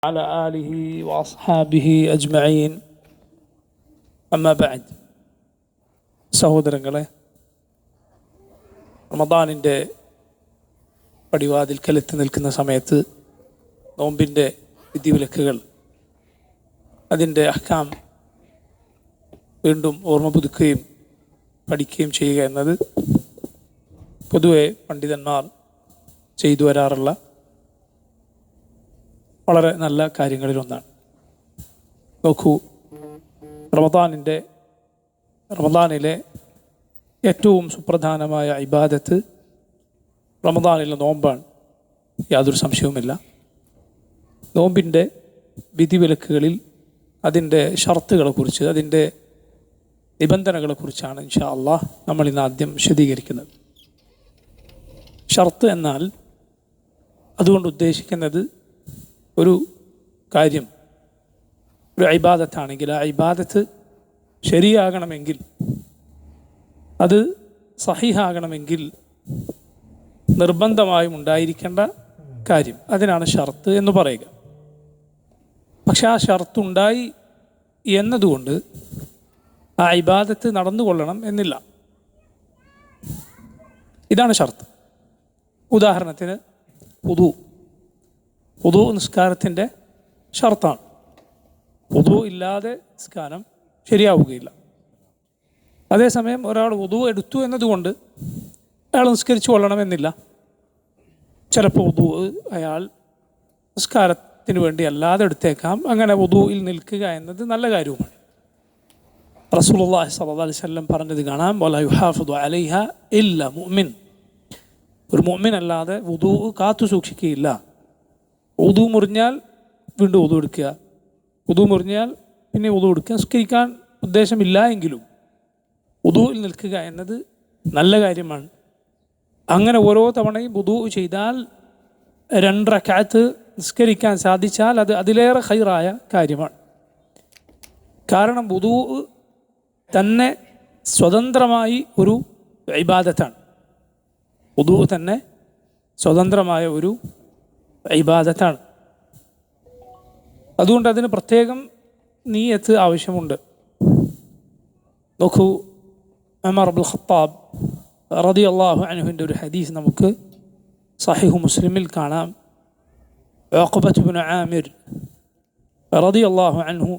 على آله وأصحابه أجمعين أما بعد സഹോദരങ്ങളെ, റമദാനിൻ്റെ പടിവാതിൽക്കലെത്തി നിൽക്കുന്ന സമയത്ത് നോമ്പിൻ്റെ വിധിവിലക്കുകൾ, അതിൻ്റെ അഹ്കാം വീണ്ടും ഓർമ്മ പുതുക്കുകയും പഠിക്കുകയും ചെയ്യുക എന്നത് പൊതുവെ പണ്ഡിതന്മാർ ചെയ്തു വരാറുള്ള വളരെ നല്ല കാര്യങ്ങളിലൊന്നാണ്. നോക്കൂ, റമദാനിലെ ഏറ്റവും സുപ്രധാനമായ ഇബാദത്ത് റമദാനിലെ നോമ്പാണ്, യാതൊരു സംശയവുമില്ല. നോമ്പിൻ്റെ വിധിവിലക്കുകളിൽ അതിൻ്റെ ഷർത്തുകളെക്കുറിച്ച്, അതിൻ്റെ നിബന്ധനകളെക്കുറിച്ചാണ് ഇൻഷാ അല്ലാഹ് നമ്മൾ ഇന്ന് ആദ്യം വിശദീകരിക്കുന്നത്. ഷർത്ത് എന്നാൽ അതുകൊണ്ട് ഉദ്ദേശിക്കുന്നത് ഒരു കാര്യം, ഒരു ഇബാദത്താണെങ്കിൽ ആ ഇബാദത്ത് ശരിയാകണമെങ്കിൽ, അത് സഹിഹാകണമെങ്കിൽ നിർബന്ധമായും ഉണ്ടായിരിക്കേണ്ട കാര്യം, അതിനാണ് ഷർത്ത് എന്ന് പറയുക. പക്ഷെ ആ ഷർത്ത് ഉണ്ടായി എന്നതുകൊണ്ട് ആ ഇബാദത്ത് നടന്നുകൊള്ളണം എന്നില്ല. ഇതാണ് ഷർത്ത്. ഉദാഹരണത്തിന് വുദൂ നിസ്കാരത്തിൻ്റെ ഷർത്താണ്. വുദൂ ഇല്ലാതെ നിസ്കാരം ശരിയാവുകയില്ല. അതേസമയം ഒരാൾ വുദൂ എടുത്തു എന്നതുകൊണ്ട് അയാൾ നിസ്കരിച്ചു കൊള്ളണമെന്നില്ല. ചിലപ്പോൾ വുദൂ അയാൾ നിസ്കാരത്തിന് വേണ്ടി അല്ലാതെ എടുത്തേക്കാം. അങ്ങനെ വുദൂയിൽ നിൽക്കുക എന്നത് നല്ല കാര്യവുമാണ്. റസൂലുള്ളാഹി സ്വല്ലല്ലാഹു അലൈഹി വസല്ലം പറഞ്ഞത് കാണാം, വലാ യുഹാഫിദു അലൈഹ ഇല്ല മുഅ്മിൻ. ഒരു മുഅ്മിൻ അല്ലാതെ വുദൂ കാത്തു സൂക്ഷിക്കുകയില്ല. വുദൂ മുറിഞ്ഞാൽ വീണ്ടും വുദൂ എടുക്കുക, വുദൂ മുറിഞ്ഞാൽ പിന്നെ വുദൂ എടുക്കുക. നിസ്കരിക്കാൻ ഉദ്ദേശമില്ല എങ്കിലും വുദൂയിൽ നിൽക്കുക എന്നത് നല്ല കാര്യമാണ്. അങ്ങനെ ഓരോ തവണയും വുദൂ ചെയ്താൽ 2 റക്അത്ത് നിസ്കരിക്കാൻ സാധിച്ചാൽ അത് അതിലേറെ ഖൈറായ കാര്യമാണ്. കാരണം വുദൂ തന്നെ സ്വതന്ത്രമായി ഒരു ഇബാദത്താണ്. വുദൂ തന്നെ സ്വതന്ത്രമായ ഒരു ഇബാദത്താണ്. അതുകൊണ്ട് അതിന് പ്രത്യേകം നിയ്യത്ത് ആവശ്യമുണ്ട്. നോക്കൂ, ഉമർ ഇബ്നുൽ ഖത്താബ് റളിയല്ലാഹു അൻഹുവിൻ്റെ ഒരു ഹദീസ് നമുക്ക് സഹീഹ് മുസ്ലിമിൽ കാണാം. ഉഖബത്ത് ഇബ്നു ആമിർ റളിയല്ലാഹു അൻഹു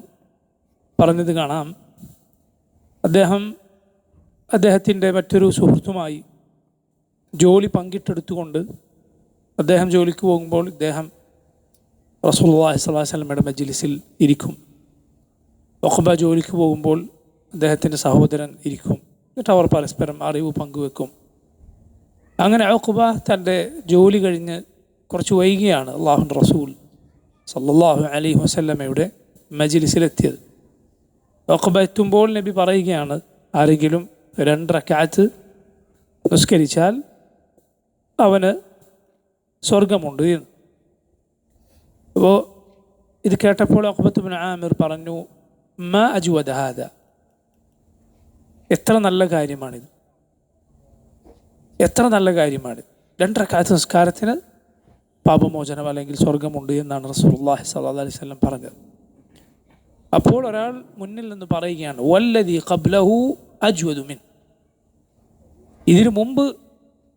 പറഞ്ഞത് കാണാം, അദ്ദേഹത്തിൻ്റെ മറ്റൊരു സുഹൃത്തുമായി ജോലി പങ്കിട്ടെടുത്തുകൊണ്ട് അദ്ദേഹം ജോലിക്ക് പോകുമ്പോൾ ഇദ്ദേഹം റസൂലുള്ളാഹി സ്വല്ലല്ലാഹു അലൈഹി വസല്ലമയുടെ മജ്ലിസിൽ ഇരിക്കും. ഉഖബ ജോലിക്ക് പോകുമ്പോൾ അദ്ദേഹത്തിൻ്റെ സഹോദരൻ ഇരിക്കും. എന്നിട്ട് അവർ പരസ്പരം അറിവ് പങ്കുവെക്കും. അങ്ങനെ ഉഖബ തൻ്റെ ജോലി കഴിഞ്ഞ് കുറച്ച് വൈകിയാണ് അല്ലാഹുവിൻ്റെ റസൂൽ സ്വല്ലല്ലാഹു അലൈഹി വസല്ലമയുടെ മജ്ലിസിലെത്തിയത്. ഉഖബ എത്തുമ്പോൾ നബി പറയുകയാണ്, ആരെങ്കിലും 2 റക്അത്ത് നിസ്കരിച്ചാൽ അവന് സ്വർഗമുണ്ട് എന്ന്. അപ്പോൾ ഇത് കേട്ടപ്പോൾ ഉഖബത്ത് ഇബ്നു ആമിർ പറഞ്ഞു, മാ അജ്വദ ഹാദ, എത്ര നല്ല കാര്യമാണിത്, എത്ര നല്ല കാര്യമാണിത്. 2 റക്അത്ത് നിസ്കാരത്തിന് പാപമോചനം അല്ലെങ്കിൽ സ്വർഗമുണ്ട് എന്നാണ് റസൂലുള്ളാഹി സ്വല്ലല്ലാഹു അലൈഹി വസല്ലം പറഞ്ഞത്. അപ്പോൾ ഒരാൾ മുന്നിൽ നിന്ന് പറയുകയാണ്, വല്ലദീ ഖബ്ലഹു അജ്വദു മിൻ, ഇതിനു മുമ്പ്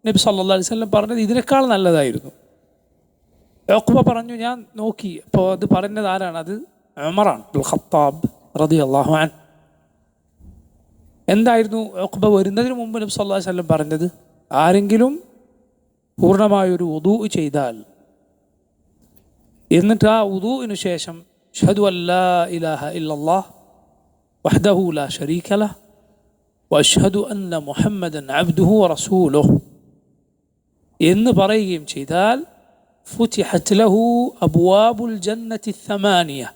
നബി സല്ലല്ലാഹു അലൈഹി വസല്ലം പറഞ്ഞത് ഇതിനേക്കാൾ നല്ലതായിരുന്നു. ഉഖബ പറഞ്ഞു, ഞാൻ നോക്കി. അപ്പോൾ അത് പറഞ്ഞത് ആരാണ്? അത് ഉമറാണ് ഇബ്നുൽ ഖത്താബ് റളിയല്ലാഹു അൻഹു. എന്തായിരുന്നു ഉഖബ വരുന്നതിന് മുമ്പ് നബി സല്ലല്ലാഹു അലൈഹി വസല്ലം പറഞ്ഞത്? ആരെങ്കിലും പൂർണ്ണമായൊരു വുദൂ ചെയ്താൽ, എന്നിട്ട് ആ വുദൂഇനു ശേഷം അഷ്ഹദു അല്ലാ ഇലാഹ ഇല്ലല്ലാഹ് വഹ്ദഹു ലാ ശരീക ലഹ് വഅഷ്ഹദു അന്ന മുഹമ്മദൻ അബ്ദുഹു വറസൂലുഹു എന്ന് പറയുകയും ചെയ്താൽ, ഫുതിഹത് ലഹു അബ്വാബുൽ ജന്നത്തി الثمانية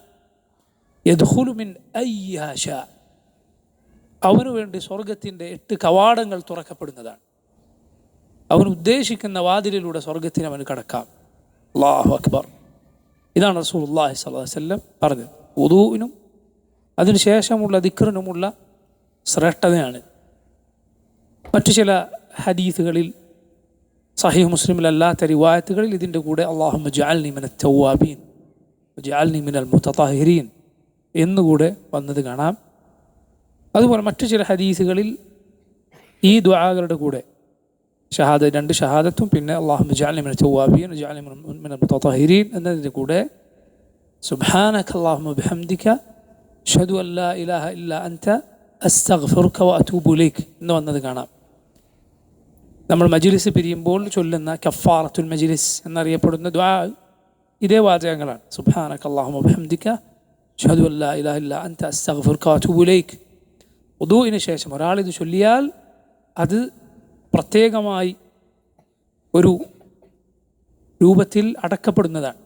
യദ്ഖുലു മിൻ അയ്യിഹാ ശാ, അവനു വേണ്ടി സ്വർഗത്തിൻ്റെ 8 കവാടങ്ങൾ തുറക്കപ്പെടുന്നതാണ്. അവൻ ഉദ്ദേശിക്കുന്ന വാതിലിലൂടെ സ്വർഗത്തിന് അവന് കടക്കാം. അല്ലാഹു അക്ബർ. ഇതാണ് റസൂലുള്ളാഹി സ്വല്ലല്ലാഹു അലൈഹി വസല്ലം പറഞ്ഞത്. വുദൂഇനും അതിനുശേഷമുള്ള ദിക്റിനുമുള്ള ശ്രേഷ്ഠതയാണ്. മറ്റു ചില ഹദീസുകളിൽ, സഹീഹ് മുസ്ലിമിലല്ലാത്ത റിവായത്തുകളിൽ ഇതിൻ്റെ കൂടെ അല്ലാഹുമ്മ ജഅൽനി മിനത്ത് തവ്വാബീൻ, വജഅൽനി മിനൽ മുതതഹിരീൻ എന്നുകൂടെ വന്നത് കാണാം. അതുപോലെ മറ്റു ചില ഹദീസുകളിൽ ഈ ദുആകളുടെ കൂടെ രണ്ട് ഷഹാദത്തും പിന്നെ അല്ലാഹുമ്മ ജഅൽനി മിനൽ തവ്വാബീൻ വജഅൽനി മിനൽ മുതതഹിരീൻ എന്നതിൻ്റെ കൂടെ സുബ്ഹാനക അല്ലാഹുമ്മ ബിഹംദിക അശ്ഹദു അൻ ലാ ഇലാഹ ഇല്ലാ അൻത അസ്തഗ്ഫിറുക വഅതൂബു ഇലൈക് എന്ന് വന്നത് കാണാം. നമ്മൾ മജ്ലിസ് പിരിയുമ്പോൾ ചൊല്ലുന്ന കഫാറത്തുൽ മജ്ലിസ് എന്നറിയപ്പെടുന്ന ദുആ ഇതേ വാചകങ്ങളാണ്. സുബ്ഹാനക അല്ലാഹുമ്മ ബിഹംദിക അശ്ഹദു അൻ ലാ ഇലാഹ ഇല്ലാ അൻത അസ്തഗ്ഫിറുക വഅതൂബു ഇലൈക്. വുദൂഇന് ശേഷം ഒരാളിത് ചൊല്ലിയാൽ അത് പ്രത്യേകമായി ഒരു രൂപത്തിൽ അടക്കപ്പെടുന്നതാണ്.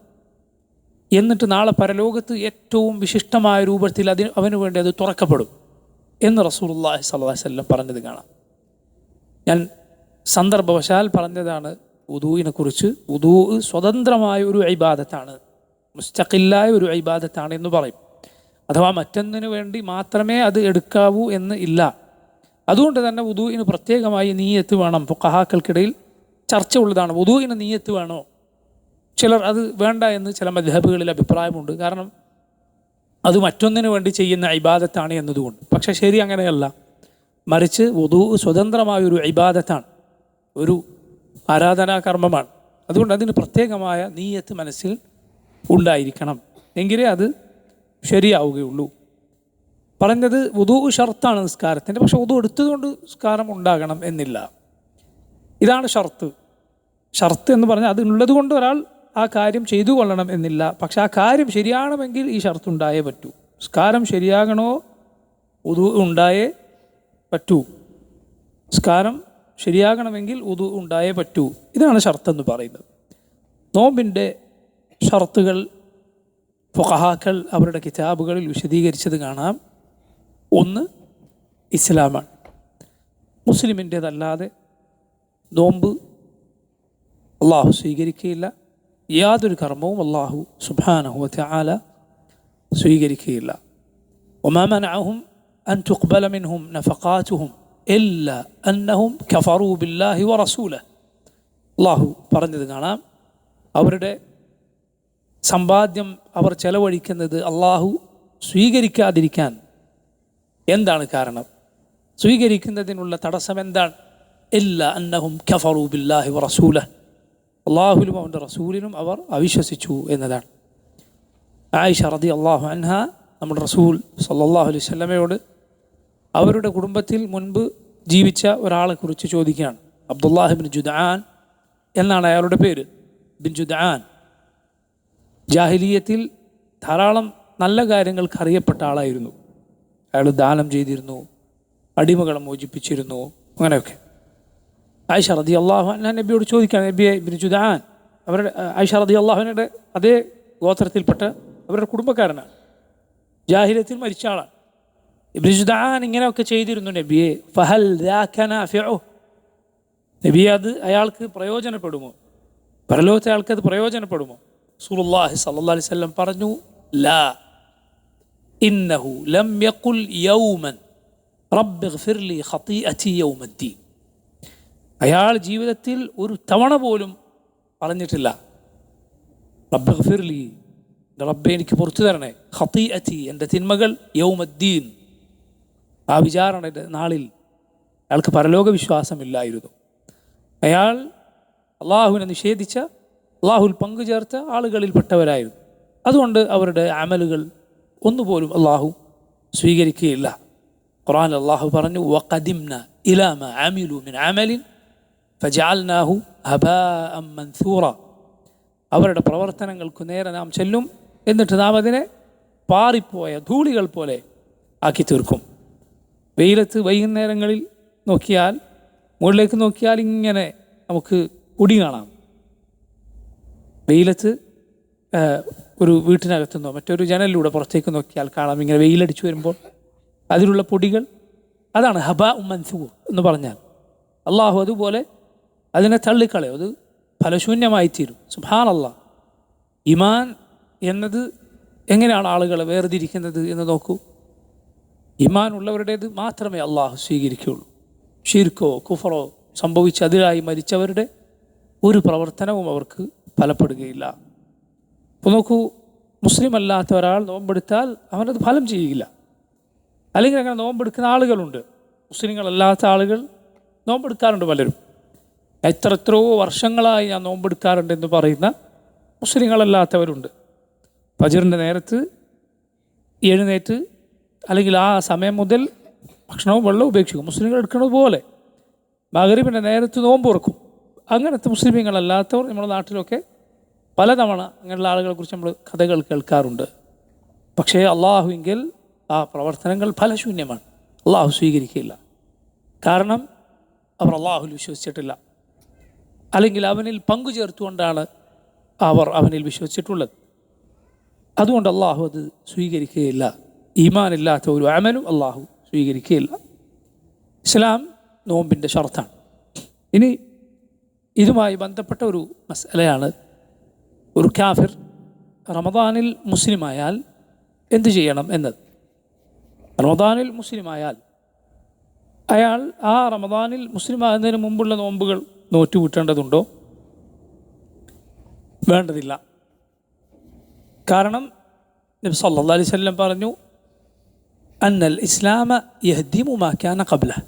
എന്നിട്ട് നാളെ പരലോകത്ത് ഏറ്റവും വിശിഷ്ടമായ രൂപത്തിൽ അവന് വേണ്ടി അത് തുറക്കപ്പെടും എന്ന് റസൂലുള്ളാഹി സ്വല്ലല്ലാഹു അലൈഹി വസല്ലം പറഞ്ഞത് കാണാം. ഞാൻ സന്ദർഭവശാൽ പറഞ്ഞതാണ് വുദൂഇനെ കുറിച്ച്. വുദൂ സ്വതന്ത്രമായ ഒരു ഇബാദത്താണ്, മുസ്തഖില്ലായ ഒരു ഇബാദത്താണ് എന്ന് പറയും. അഥവാ മറ്റൊന്നിനു വേണ്ടി മാത്രമേ അത് എടുക്കാവൂ എന്ന് ഇല്ല. അതുകൊണ്ട് തന്നെ വുദൂഇന് പ്രത്യേകമായി നീയത്ത് വേണം. ഫുഖഹാക്കൾക്കിടയിൽ ചർച്ച ഉള്ളതാണ്, വുദൂഇന് നീയത്ത് വേണോ? ചിലർ അത് വേണ്ട എന്ന് ചില മദ്ഹബുകളിൽ അഭിപ്രായമുണ്ട്. കാരണം അത് മറ്റൊന്നിനു വേണ്ടി ചെയ്യുന്ന ഇബാദത്താണ് എന്നതുകൊണ്ട്. പക്ഷെ ശരി അങ്ങനെയല്ല. മറിച്ച് വുദൂ സ്വതന്ത്രമായൊരു ഇബാദത്താണ്, ഒരു ആരാധനാകർമ്മമാണ്. അതുകൊണ്ട് അതിന് പ്രത്യേകമായ നീയത്ത് മനസ്സിൽ ഉണ്ടായിരിക്കണം, എങ്കിലേ അത് ശരിയാവുകയുള്ളൂ. പറഞ്ഞത് വുദൂ ഷർത്താണ് നിസ്കാരത്തിൻ്റെ. പക്ഷെ വുദൂ എടുത്തതുകൊണ്ട് നിസ്കാരം ഉണ്ടാകണം എന്നില്ല. ഇതാണ് ഷർത്ത്. ഷർത്ത് എന്ന് പറഞ്ഞാൽ അത് ഉള്ളത് കൊണ്ട് ഒരാൾ ആ കാര്യം ചെയ്തു കൊള്ളണം എന്നില്ല. പക്ഷെ ആ കാര്യം ശരിയാകണമെങ്കിൽ ഈ ഷർത്ത് ഉണ്ടായേ പറ്റൂ. നിസ്കാരം ശരിയാകണോ വുദൂ ഉണ്ടായേ പറ്റൂ. നിസ്കാരം ശരിയാകണമെങ്കിൽ വുദൂ ഉണ്ടായേ പറ്റൂ. ഇതാണ് ഷർത്ത് എന്ന് പറയുന്നത്. നോമ്പിൻ്റെ ഷർത്തുകൾ ഫുഖഹാക്കൾ അവരുടെ കിതാബുകളിൽ വിശദീകരിച്ചത് കാണാം. ഒന്ന് ഇസ്ലാമാണ്. മുസ്ലിമിൻ്റേതല്ലാതെ നോമ്പ് അള്ളാഹു സ്വീകരിക്കുകയില്ല. യാതൊരു കർമ്മവും അള്ളാഹു സുബ്ഹാനഹു വതആല സ്വീകരിക്കുകയില്ല. വമാ മനഅഹും അൻ തുഖ്ബല മിൻഹും നഫഖാതുഹും ഇല്ലാ അന്നഹും കഫറൂ ബില്ലാഹി വറസൂലഹ്. അള്ളാഹു പറഞ്ഞത് കാണാം, അവരുടെ സമ്പാദ്യം അവർ ചെലവഴിക്കുന്നത് അള്ളാഹു സ്വീകരിക്കാതിരിക്കാൻ എന്താണ് കാരണം? സ്വീകരിക്കുന്നതിനുള്ള തടസ്സം എന്താണ്? ഇല്ലാ അന്നഹും കഫറൂ ബില്ലാഹി വറസൂലഹ്, അള്ളാഹുലും അവൻ്റെ റസൂലിനും അവർ അവിശ്വസിച്ചു എന്നതാണ്. ആയിഷ റളിയല്ലാഹു അൻഹ നമ്മുടെ റസൂൽ സല്ലല്ലാഹു അലൈഹി വസല്ലമയോട് അവരുടെ കുടുംബത്തിൽ മുൻപ് ജീവിച്ച ഒരാളെക്കുറിച്ച് ചോദിക്കുകയാണ്. അബ്ദുല്ലാഹ് ബിൻ ജുദ്ആൻ എന്നാണ് അയാളുടെ പേര്. ബിൻ ജുദ്ആൻ ജാഹിലിയത്തിൽ ധാരാളം നല്ല കാര്യങ്ങൾക്ക് അറിയപ്പെട്ട ആളായിരുന്നു. അയാൾ ദാനം ചെയ്തിരുന്നു, അടിമകളെ മോചിപ്പിച്ചിരുന്നു, അങ്ങനെയൊക്കെ. ആയിഷ റളിയല്ലാഹു അൻഹ നബിയോട് ചോദിക്കുകയാണ്, നബിയെ ബിൻ ജുദ്ആൻ അവരുടെ ആയിഷ റളിയല്ലാഹു അൻഹയുടെ അതേ ഗോത്രത്തിൽപ്പെട്ട അവരുടെ കുടുംബക്കാരനാണ്, ജാഹിലിയത്തിൽ മരിച്ച ആളാണ്. ഇബ്നു ജുദ്ആൻ ഇങ്ങനെയൊക്കെ ചെയ്തിരുന്നു നബിയെ, ഫഹൽ ദാക നാഫിഉ, നബിയെ അത് അയാൾക്ക് പ്രയോജനപ്പെടുമോ? പരലോകത്തെ അയാൾക്ക് അത് പ്രയോജനപ്പെടുമോ? റസൂലുള്ളാഹി സ്വല്ലല്ലാഹു അലൈഹി വസല്ലം പറഞ്ഞു, ലാ ഇന്നഹു ലം യഖുൽ യൗമൻ റബ്ബി ഗ്ഫിർ ലി ഖതീഅതി യൗമദ്ദീൻ. അയാൾ ജീവിതത്തിൽ ഒരു തവണ പോലും പറഞ്ഞിട്ടില്ല റബ്ബി ഗ്ഫിർ ലി, എൻ്റെ റബ്ബെ എനിക്ക് പുറത്തു തരണേ, ഖതീഅതി എൻ്റെ തിന്മകൾ, യൗമദ്ദീൻ ആ വിചാരണയുടെ നാളിൽ. അയാൾക്ക് പരലോക വിശ്വാസമില്ലായിരുന്നു. അയാൾ അള്ളാഹുവിനെ നിഷേധിച്ച, അള്ളാഹുൽ പങ്കുചേർത്ത ആളുകളിൽപ്പെട്ടവരായിരുന്നു. അതുകൊണ്ട് അവരുടെ അമലുകൾ ഒന്നുപോലും അള്ളാഹു സ്വീകരിക്കുകയില്ല. ഖുർആനിൽ അള്ളാഹു പറഞ്ഞു, വഖദിംന ഇലാ മാ അമിലു മിൻ അമലിൻ ഫജഅൽനാഹു ഹബാഅൻ മൻസൂറ. അവരുടെ പ്രവർത്തനങ്ങൾക്ക് നേരെ നാം ചെല്ലും, എന്നിട്ട് നാം അതിനെ പാറിപ്പോയ ധൂളികൾ പോലെ ആക്കി തീർക്കും. വെയിലത്ത് വൈകുന്നേരങ്ങളിൽ നോക്കിയാൽ, മുകളിലേക്ക് നോക്കിയാൽ ഇങ്ങനെ നമുക്ക് പൊടി കാണാം. വെയിലത്ത് ഒരു വീട്ടിനകത്തുനിന്നോ മറ്റൊരു ജനലിലൂടെ പുറത്തേക്ക് നോക്കിയാൽ കാണാം, ഇങ്ങനെ വെയിലടിച്ചു വരുമ്പോൾ അതിലുള്ള പൊടികൾ. അതാണ് ഹബാഉൻ മൻസൂർ എന്ന് പറഞ്ഞാൽ. അള്ളാഹു അതുപോലെ അതിനെ തള്ളിക്കളയും, അത് ഫലശൂന്യമായിത്തീരും. സുബ്ഹാനല്ലാഹ്. ഈമാൻ എന്നത് എങ്ങനെയാണ് ആളുകളെ വേർതിരിക്കുന്നത് എന്ന് നോക്കൂ. ഈമാൻ ഉള്ളവരുടേത് മാത്രമേ അള്ളാഹു സ്വീകരിക്കുകയുള്ളൂ. ഷിർക്കോ കുഫറോ സംഭവിച്ച് അതിലായി മരിച്ചവരുടെ ഒരു പ്രവർത്തനവും അവർക്ക് ഫലപ്പെടുകയില്ല. അപ്പോൾ നോക്കൂ, മുസ്ലിം അല്ലാത്ത ഒരാൾ നോമ്പെടുത്താൽ അവനത് ഫലം ചെയ്യില്ല. അല്ലെങ്കിൽ അങ്ങനെ നോമ്പെടുക്കുന്ന ആളുകളുണ്ട്, മുസ്ലിങ്ങളല്ലാത്ത ആളുകൾ നോമ്പെടുക്കാറുണ്ട്. പലരും എത്രയോ വർഷങ്ങളായി ഞാൻ നോമ്പെടുക്കാറുണ്ടെന്ന് പറയുന്ന മുസ്ലിങ്ങളല്ലാത്തവരുണ്ട്. ഫജ്റിൻ്റെ നേരത്ത് എഴുന്നേറ്റ് അല്ലെങ്കിൽ ആ സമയം മുതൽ ഭക്ഷണവും വെള്ളവും ഉപേക്ഷിക്കും, മുസ്ലിങ്ങൾ എടുക്കുന്നത് പോലെ. മഗ്‌രിബിൻ്റെ നേരത്ത് നോമ്പ് തുറക്കും. അങ്ങനത്തെ മുസ്ലിമീങ്ങളല്ലാത്തവർ നമ്മുടെ നാട്ടിലൊക്കെ പലതവണ അങ്ങനെയുള്ള ആളുകളെക്കുറിച്ച് നമ്മൾ കഥകൾ കേൾക്കാറുണ്ട്. പക്ഷേ അള്ളാഹുവിങ്കിൽ ആ പ്രവർത്തനങ്ങൾ ഫലശൂന്യമാണ്, അള്ളാഹു സ്വീകരിക്കില്ല. കാരണം അവർ അള്ളാഹുൽ വിശ്വസിച്ചിട്ടില്ല, അല്ലെങ്കിൽ അവനിൽ പങ്കു ചേർത്തുകൊണ്ടാണ് അവർ അവനിൽ വിശ്വസിച്ചിട്ടുള്ളത്. അതുകൊണ്ട് അള്ളാഹു അത് സ്വീകരിക്കുകയില്ല. ഈമാനില്ലാത്ത ഒരു അമലും അള്ളാഹു സ്വീകരിക്കുകയില്ല. ഇസ്ലാം നോമ്പിൻ്റെ ഷർത്താണ്. ഇനി ഇതുമായി ബന്ധപ്പെട്ട ഒരു മസലയാണ്, ഒരു കാഫിർ റമദാനിൽ മുസ്ലിമായാൽ എന്തു ചെയ്യണം എന്നത്. റമദാനിൽ മുസ്ലിമായാൽ അയാൾ ആ റമദാനിൽ മുസ്ലിമാകുന്നതിന് മുമ്പുള്ള നോമ്പുകൾ നോറ്റുകൂട്ടേണ്ടതുണ്ടോ? വേണ്ടതില്ല. കാരണം നബി സല്ലല്ലാഹു അലൈഹി വസല്ലം പറഞ്ഞു, അന്നൽ ഇസ്ലാമ യഹ്ദിമു മാ കാന ഖബ്ലഹ്.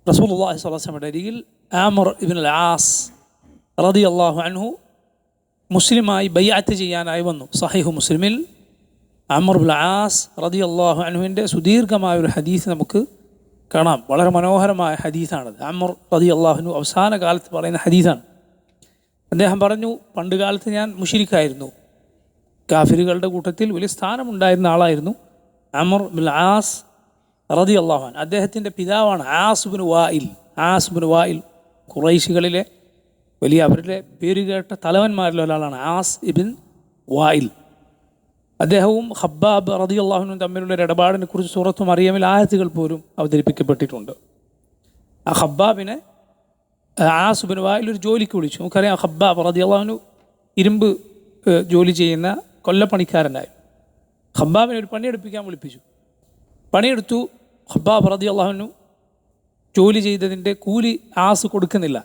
റസൂലുള്ളാഹി സ്വല്ലല്ലാഹു അലൈഹി വസല്ലമയുടെ അരികിൽ ആമിർ ഇബ്നുൽ ആസ് റളിയല്ലാഹു അൻഹു മുസ്ലിമായി ബൈഅത്ത് ചെയ്യാനായി വന്നു. സഹീഹ് മുസ്ലിമിൽ ആമിർ ഇബ്നുൽ ആസ് റളിയല്ലാഹു അൻഹുവിൻ്റെ സുദീർഘമായൊരു ഹദീസ് നമുക്ക് കാണാം. വളരെ മനോഹരമായ ഹദീസാണത്. ആമിർ റളിയല്ലാഹു അൻഹു അവസാന കാലത്ത് പറയുന്ന ഹദീസാണ്. അദ്ദേഹം പറഞ്ഞു, പണ്ട് കാലത്ത് ഞാൻ മുശ്രിക്കായിരുന്നു, കാഫിറുകളുടെ കൂട്ടത്തിൽ വലിയ സ്ഥാനമുണ്ടായിരുന്ന ആളായിരുന്നു ആമിർ ഇബ്നുൽ ആസ് റളിയല്ലാഹു അൻഹു. അദ്ദേഹത്തിൻ്റെ പിതാവാണ് ആസ് ഇബ്നു വായിൽ. ആസ് ഇബ്നു വായിൽ ഖുറൈശികളിലെ വലിയ അവരുടെ പേരുകേട്ട തലവന്മാരിൽ ഒരാളാണ് ആസ് ഇബ്ൻ വായിൽ. അദ്ദേഹവും ഖബ്ബാബ് റളിയല്ലാഹു അൻഹു തമ്മിലുള്ള ഒരു ഇടപാടിനെ കുറിച്ച് സൂറത്തു മറിയമിൽ ആയത്തുകൾ പോലും അവതരിപ്പിക്കപ്പെട്ടിട്ടുണ്ട്. ആ ഖബ്ബാബിനെ ആസ് ഇബ്നു വായിൽ ഒരു ജോലിക്ക് വിളിച്ചു. നമുക്കറിയാം, ഖബ്ബാബ് റളിയല്ലാഹു അൻഹു ഇരുമ്പ് ജോലി ചെയ്യുന്ന കൊല്ലപ്പണിക്കാരനായി. ഖബ്ബാബിനെ ഒരു പണിയെടുപ്പിക്കാൻ വിളിപ്പിച്ചു. പണിയെടുത്തു. ഖബ്ബാബ് റളിയല്ലാഹു അൻഹു ജോലി ചെയ്തതിൻ്റെ കൂലി ആസ് കൊടുക്കുന്നില്ല.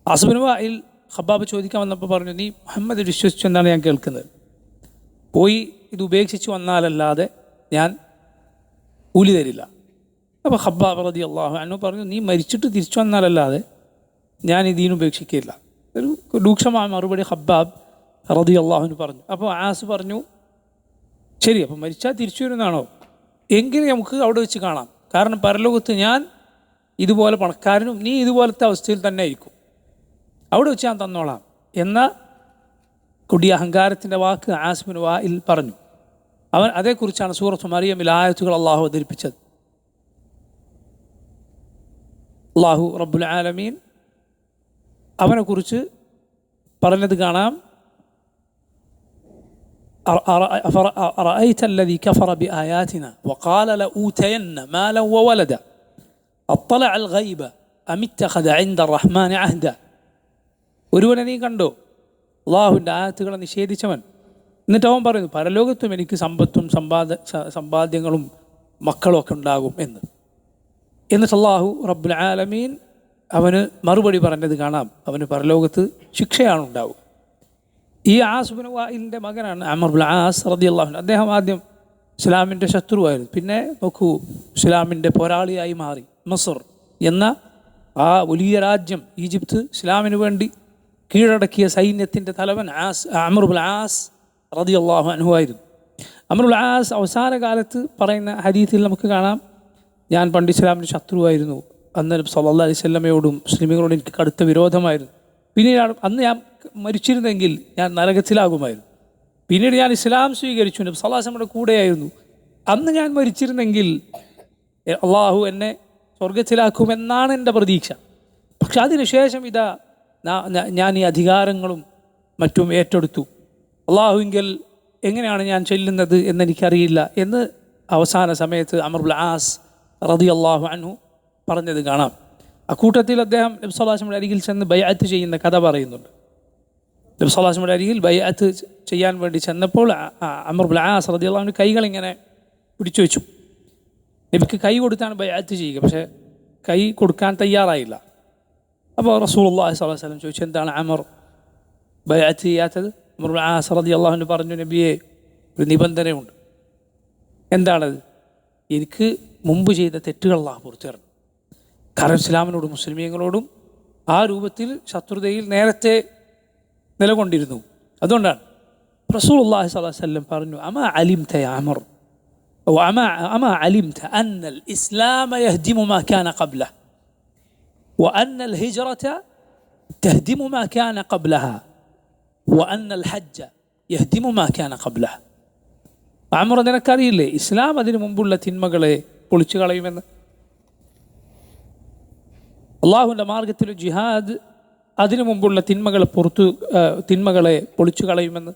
ആസ് ഇബ്നു വായിൽ ഖബ്ബാബ് ചോദിക്കാൻ വന്നപ്പോൾ പറഞ്ഞു, നീ മുഹമ്മദ് വിശ്വസിച്ചു എന്നാണ് ഞാൻ കേൾക്കുന്നത്, പോയി ഇത് ഉപേക്ഷിച്ച് വന്നാലല്ലാതെ ഞാൻ കൂലി തരില്ല. അപ്പോൾ ഖബ്ബാബ് റളിയല്ലാഹു അൻഹു പറഞ്ഞു, നീ മരിച്ചിട്ട് തിരിച്ചു വന്നാലല്ലാതെ ഞാൻ ഇതിന് ഉപേക്ഷിക്കില്ല. ഒരു രൂക്ഷമായ മറുപടി ഖബ്ബാബ് റളിയല്ലാഹു അൻഹു പറഞ്ഞു. അപ്പോൾ ആസ് പറഞ്ഞു, ശരി, അപ്പോൾ മരിച്ചാൽ തിരിച്ചു വരുന്നതാണോ? എങ്കിലും നമുക്ക് അവിടെ വെച്ച് കാണാം. കാരണം പരലോകത്ത് ഞാൻ ഇതുപോലെ പണക്കാരനും നീ ഇതുപോലത്തെ അവസ്ഥയിൽ തന്നെ ആയിരിക്കും, അവിടെ വെച്ച് ഞാൻ തന്നോളാം എന്ന കൊടിയ അഹങ്കാരത്തിൻ്റെ വാക്ക് ആസ് ഇബ്നു വായിൽ പറഞ്ഞു. അവൻ അതേക്കുറിച്ചാണ് സൂറത്തു മറിയമിൽ ആയത്തുകൾ അള്ളാഹു അവതരിപ്പിച്ചത്. അള്ളാഹു റബ്ബുൽ ആലമീൻ അവനെക്കുറിച്ച് പറഞ്ഞത് കാണാം. أرأيت الذي كفر بآياتنا وقال لأوتين مالا وولدا أطلع الغيب أم اتخذ عند الرحمن عهدا. ഒരുവനെ നീ കണ്ടോ, അള്ളാഹുവിൻ്റെ ആയത്തുകളെ നിഷേധിച്ചവൻ, എന്നിട്ട് അവൻ പറയുന്നു പരലോകത്തും എനിക്ക് സമ്പത്തും സമ്പാദ്യങ്ങളും മക്കളും ഒക്കെ ഉണ്ടാകും എന്ന്. എന്നിട്ട് അള്ളാഹു റബ്ബുൽ ആലമീൻ അവന് മറുപടി പറഞ്ഞത് കാണാം, അവന് പരലോകത്ത് ശിക്ഷയാണ് ഉണ്ടാവുക. ഈ ആസ് ഇബ്നു വായിലിൻ്റെ മകനാണ് ആമിർ ഇബ്നുൽ ആസ് റളിയല്ലാഹു അൻഹു. അദ്ദേഹം ആദ്യം ഇസ്ലാമിൻ്റെ ശത്രുവായിരുന്നു, പിന്നെ നോക്കൂ ഇസ്ലാമിൻ്റെ പോരാളിയായി മാറി. മസർ എന്ന ആ വലിയ രാജ്യം, ഈജിപ്ത്, ഇസ്ലാമിന് വേണ്ടി കീഴടക്കിയ സൈന്യത്തിൻ്റെ തലവൻ ആമിർ ഇബ്നുൽ ആസ് റളിയല്ലാഹു അൻഹു ആയിരുന്നു. ആമിർ ഇബ്നുൽ ആസ് അവസാന കാലത്ത് പറയുന്ന ഹദീസിൽ നമുക്ക് കാണാം, ഞാൻ പണ്ട് ഇസ്ലാമിൻ്റെ ശത്രുവായിരുന്നു, അന്ന് നബി സല്ലല്ലാഹു അലൈഹി വസല്ലമയോടും മുസ്ലിമുകളോടും എനിക്ക് കടുത്ത വിരോധമായിരുന്നു. പിന്നീട് അന്ന് ഞാൻ മരിച്ചിരുന്നെങ്കിൽ ഞാൻ നരകത്തിലാകുമായിരുന്നു. പിന്നീട് ഞാൻ ഇസ്ലാം സ്വീകരിച്ചു, നബി സല്ലല്ലാഹു അലൈഹി വസല്ലമയുടെ കൂടെയായിരുന്നു. അന്ന് ഞാൻ മരിച്ചിരുന്നെങ്കിൽ അള്ളാഹു എന്നെ സ്വർഗത്തിലാക്കുമെന്നാണ് എൻ്റെ പ്രതീക്ഷ. പക്ഷെ അതിനുശേഷം ഇതാ ഞാൻ ഈ അധികാരങ്ങളും മറ്റും ഏറ്റെടുത്തു, അള്ളാഹുവിങ്കിൽ എങ്ങനെയാണ് ഞാൻ ചെല്ലുന്നത് എന്നെനിക്കറിയില്ല എന്ന് അവസാന സമയത്ത് ആമിർ ഇബ്നുൽ ആസ് റളിയല്ലാഹു അൻഹു പറഞ്ഞത് കാണാം. അക്കൂട്ടത്തിൽ അദ്ദേഹം നബി സല്ലല്ലാഹു അലൈഹി വസല്ലമയുടെ അരികിൽ ചെന്ന് ബൈഅത്ത് ചെയ്യുന്ന കഥ പറയുന്നുണ്ട്. നബി സല്ലല്ലാഹു അലൈഹി വസല്ലമയുടെ അരികിൽ ബൈഅത്ത് ചെയ്യാൻ വേണ്ടി ചെന്നപ്പോൾ ആമിർ ഇബ്നുൽ ആസ് റളിയല്ലാഹു അൻഹു കൈകളിങ്ങനെ പിടിച്ചു വെച്ചു. നബിക്ക് കൈ കൊടുത്താണ് ബൈഅത്ത് ചെയ്യുക, പക്ഷേ കൈ കൊടുക്കാൻ തയ്യാറായില്ല. അപ്പോൾ റസൂലുള്ളാഹി സ്വല്ലല്ലാഹു അലൈഹി വസല്ലം ചോദിച്ചു, എന്താണ് ആമിർ ബൈഅത്ത് ചെയ്യാത്തത്? ആസ് റളിയല്ലാഹു അൻഹു പറഞ്ഞു, നബിയെ, ഒരു നിബന്ധനയുണ്ട്. എന്താണത്? എനിക്ക് മുമ്പ് ചെയ്ത തെറ്റുകൾ അല്ലാഹു പുറത്തു തരണം. കാരണം ഇസ്ലാമിനോടും മുസ്ലിമീങ്ങളോടും ആ രൂപത്തിൽ ശത്രുതയിൽ നേരത്തെ നിലകൊണ്ടിരുന്നു. അതുകൊണ്ടാണ് റസൂലുള്ളാഹി സ്വല്ലല്ലാഹു അലൈഹി വസല്ലം പറഞ്ഞു, അമാ അലിംത യാ അമർ അമാ അലിംത അന്നൽ ഇസ്ലാമ യഹ്ദിമു മാ കാന ഖബ്ലഹു വഅന്നൽ ഹിജ്റത തഹ്ദിമു മാ കാന ഖബ്ലഹാ വഅന്നൽ ഹജ്ജ യഹ്ദിമു മാ കാന ഖബ്ലഹു. അമർ, നിനക്കറിയില്ലേ ഇസ്ലാം അതിനു മുമ്പുള്ള തിന്മകളെ പൊളിച്ചു കളയുമെന്ന്? അള്ളാഹുവിൻ്റെ മാർഗത്തിൽ ജിഹാദ് അതിനു മുമ്പുള്ള തിന്മകളെ പൊളിച്ചു കളയുമെന്ന്,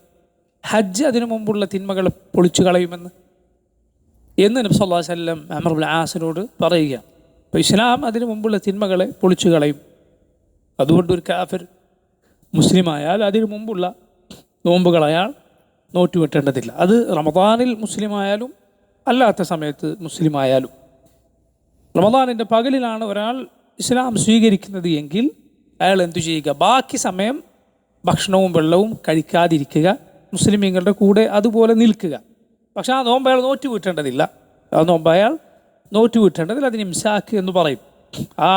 ഹജ്ജ് അതിനു മുമ്പുള്ള തിന്മകളെ പൊളിച്ചു കളയുമെന്ന് എന്ന് നബി സല്ലല്ലാഹു അലൈഹി വസല്ലം അമർ ഇബ്നു ആസിനോട് പറയുക. അപ്പോൾ ഇസ്ലാം അതിനു മുമ്പുള്ള തിന്മകളെ പൊളിച്ചു കളയും. അതുകൊണ്ട് ഒരു കാഫിർ മുസ്ലിമായാൽ അതിനു മുമ്പുള്ള നോമ്പുകൾ അയാൾ നോറ്റുവെട്ടേണ്ടതില്ല. അത് റമദാനിൽ മുസ്ലിമായാലും അല്ലാത്ത സമയത്ത് മുസ്ലിമായാലും. റമദാനിൻ്റെ പകലിലാണ് ഒരാൾ ഇസ്ലാം സ്വീകരിക്കുന്നത് എങ്കിൽ അയാൾ എന്തു ചെയ്യുക? ബാക്കി സമയം ഭക്ഷണവും വെള്ളവും കഴിക്കാതിരിക്കുക, മുസ്ലിമീങ്ങളുടെ കൂടെ അതുപോലെ നിൽക്കുക. പക്ഷെ ആ നോമ്പ് അയാൾ നോറ്റുവീട്ടേണ്ടതില്ല. ആ നോമ്പ് അയാൾ നോറ്റുവീട്ടേണ്ടതില്ല. അതിന് ഇംസാക്ക് എന്ന് പറയും. ആ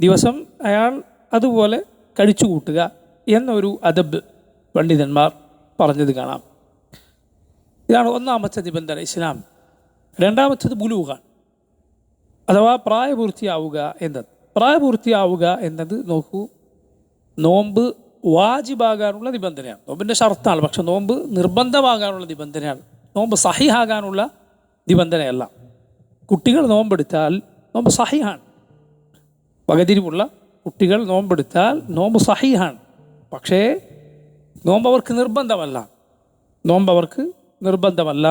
ദിവസം അയാൾ അതുപോലെ കഴിച്ചു കൂട്ടുക എന്നൊരു അദബ് പണ്ഡിതന്മാർ പറഞ്ഞത് കാണാം. ഇതാണ് ഒന്നാമത്തെ നിബന്ധന ഇസ്ലാം. രണ്ടാമത്തത് ബുലൂഗാണ്, അഥവാ പ്രായപൂർത്തിയാവുക എന്നത്. പ്രായപൂർത്തിയാവുക എന്നത് നോക്കൂ, നോമ്പ് വാജിബാകാനുള്ള നിബന്ധനയാണ്, നോമ്പിൻ്റെ ഷർത്താണ്. പക്ഷെ നോമ്പ് നിർബന്ധമാകാനുള്ള നിബന്ധനയാണ്, നോമ്പ് സഹിഹാകാനുള്ള നിബന്ധനയല്ല. കുട്ടികൾ നോമ്പെടുത്താൽ നോമ്പ് സഹിഹാണ്. വകതിരിവുള്ള കുട്ടികൾ നോമ്പെടുത്താൽ നോമ്പ് സഹിഹാണ്. പക്ഷേ നോമ്പ് അവർക്ക് നിർബന്ധമല്ല.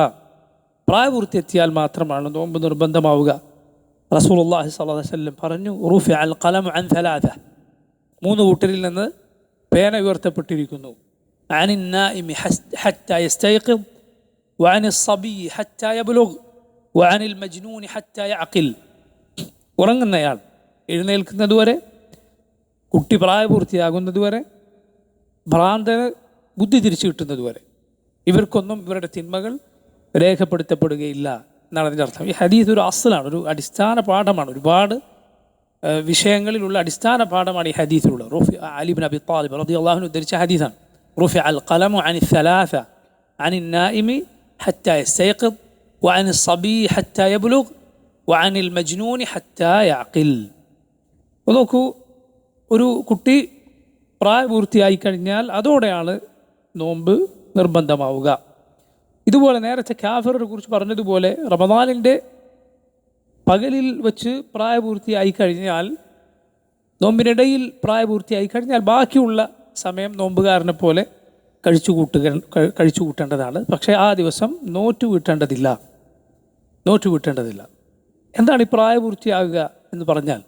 പ്രായപൂർത്തി എത്തിയാൽ മാത്രമാണ് നോമ്പ് നിർബന്ധമാവുക. റസൂലുള്ളാഹി സ്വല്ലല്ലാഹു അലൈഹി വസല്ലം പറഞ്ഞു, റുഫിഅൽ ഖലമു അൻ സലാസ, 3 കൂട്ടരിൽ നിന്ന് പേന ഉയർത്തപ്പെട്ടിരിക്കുന്നു. അനിൻ നാഇമി ഹത്താ യസ്തൈഖിദ് വഅനിസ് സബിയ്യി ഹത്താ യബ്ലുഗ് വഅനിൽ മജ്നൂനി ഹത്താ യഅഖിൽ. ഉറങ്ങുന്നയാൾ എഴുന്നേൽക്കുന്നതുവരെ, കുട്ടി പ്രായപൂർത്തിയാകുന്നതുവരെ, ഭ്രാന്തന് ബുദ്ധി തിരിച്ചു കിട്ടുന്നതുവരെ ഇവർക്കൊന്നും ഇവരുടെ തിന്മകൾ രേഖപ്പെടുത്തപ്പെടുകയില്ല എന്നാണ് അതിൻ്റെ അർത്ഥം. ഈ ഹദീസ് ഒരു അസ്ലാണ്, ഒരു അടിസ്ഥാന പാഠമാണ്. ഒരുപാട് വിഷയങ്ങളിലുള്ള അടിസ്ഥാന പാഠമാണ് ഈ ഹദീസിലുള്ളത്. അലി ഇബ്നു അബി ത്വാലിബ് റളിയല്ലാഹു അൻഹു ഉദ്ധരിച്ച ഹദീസാണ്. റുഫിഅൽ ഖലമു അനി സലാസ അനിൻ നാഇമി ഹത്താ യസ്തൈഖിദ് വഅനിസ് സബിയ്യി ഹത്താ യബ്ലുഗ് വഅനിൽ മജ്നൂനി ഹത്താ യഅഖിൽ. നോക്കൂ, ഒരു കുട്ടി പ്രായപൂർത്തിയായി കഴിഞ്ഞാൽ അതോടെയാണ് നോമ്പ് നിർബന്ധമാവുക. ഇതുപോലെ നേരത്തെ കാഫിറിനെ കുറിച്ച് പറഞ്ഞതുപോലെ റമദാനിൻ്റെ പകലിൽ വച്ച് പ്രായപൂർത്തിയായി കഴിഞ്ഞാൽ, നോമ്പിനിടയിൽ പ്രായപൂർത്തിയായി കഴിഞ്ഞാൽ ബാക്കിയുള്ള സമയം നോമ്പുകാരനെ പോലെ കഴിച്ചു കൂട്ടേണ്ടതാണ്. പക്ഷേ ആ ദിവസം നോറ്റുവീട്ടേണ്ടതില്ല. എന്താണ് ഈ പ്രായപൂർത്തിയാകുക എന്ന് പറഞ്ഞാൽ?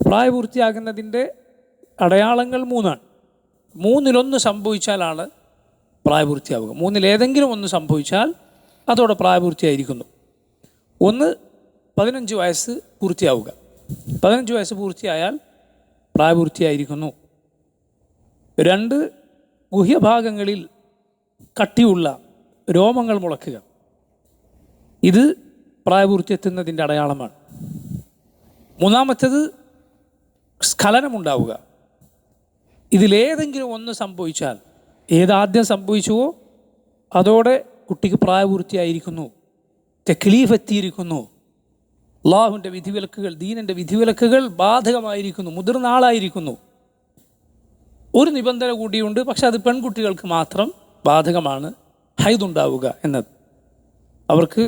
പ്രായപൂർത്തിയാകുന്നതിൻ്റെ അടയാളങ്ങൾ 3 ആണ്. 3-1 സംഭവിച്ചാലാണ് പ്രായപൂർത്തിയാവുക. 3-ലേതെങ്കിലും ഒന്ന് സംഭവിച്ചാൽ അതോടെ പ്രായപൂർത്തിയായിരിക്കുന്നു. 1, 15 വയസ്സ് പൂർത്തിയാവുക. 15 വയസ്സ് പൂർത്തിയായാൽ പ്രായപൂർത്തിയായിരിക്കുന്നു. 2, ഗുഹ്യഭാഗങ്ങളിൽ കട്ടിയുള്ള രോമങ്ങൾ മുളയ്ക്കുക. ഇത് പ്രായപൂർത്തി എത്തുന്നതിൻ്റെ അടയാളമാണ്. 3-മത്തേത് സ്ഖലനമുണ്ടാവുക. ഇതിലേതെങ്കിലും ഒന്ന് സംഭവിച്ചാൽ, ഏതാദ്യം സംഭവിച്ചുവോ അതോടെ കുട്ടിക്ക് പ്രായപൂർത്തിയായിരിക്കുന്നു, തെക്ലീഫ് എത്തിയിരിക്കുന്നു, അള്ളാഹുവിൻ്റെ വിധിവിലക്കുകൾ, ദീനിൻ്റെ വിധിവിലക്കുകൾ ബാധകമായിരിക്കുന്നു, മുതിർന്ന ആളായിരിക്കുന്നു. ഒരു നിബന്ധന കൂടിയുണ്ട്, പക്ഷെ അത് പെൺകുട്ടികൾക്ക് മാത്രം ബാധകമാണ്. ഹൈദുണ്ടാവുക എന്നത്, അവർക്ക്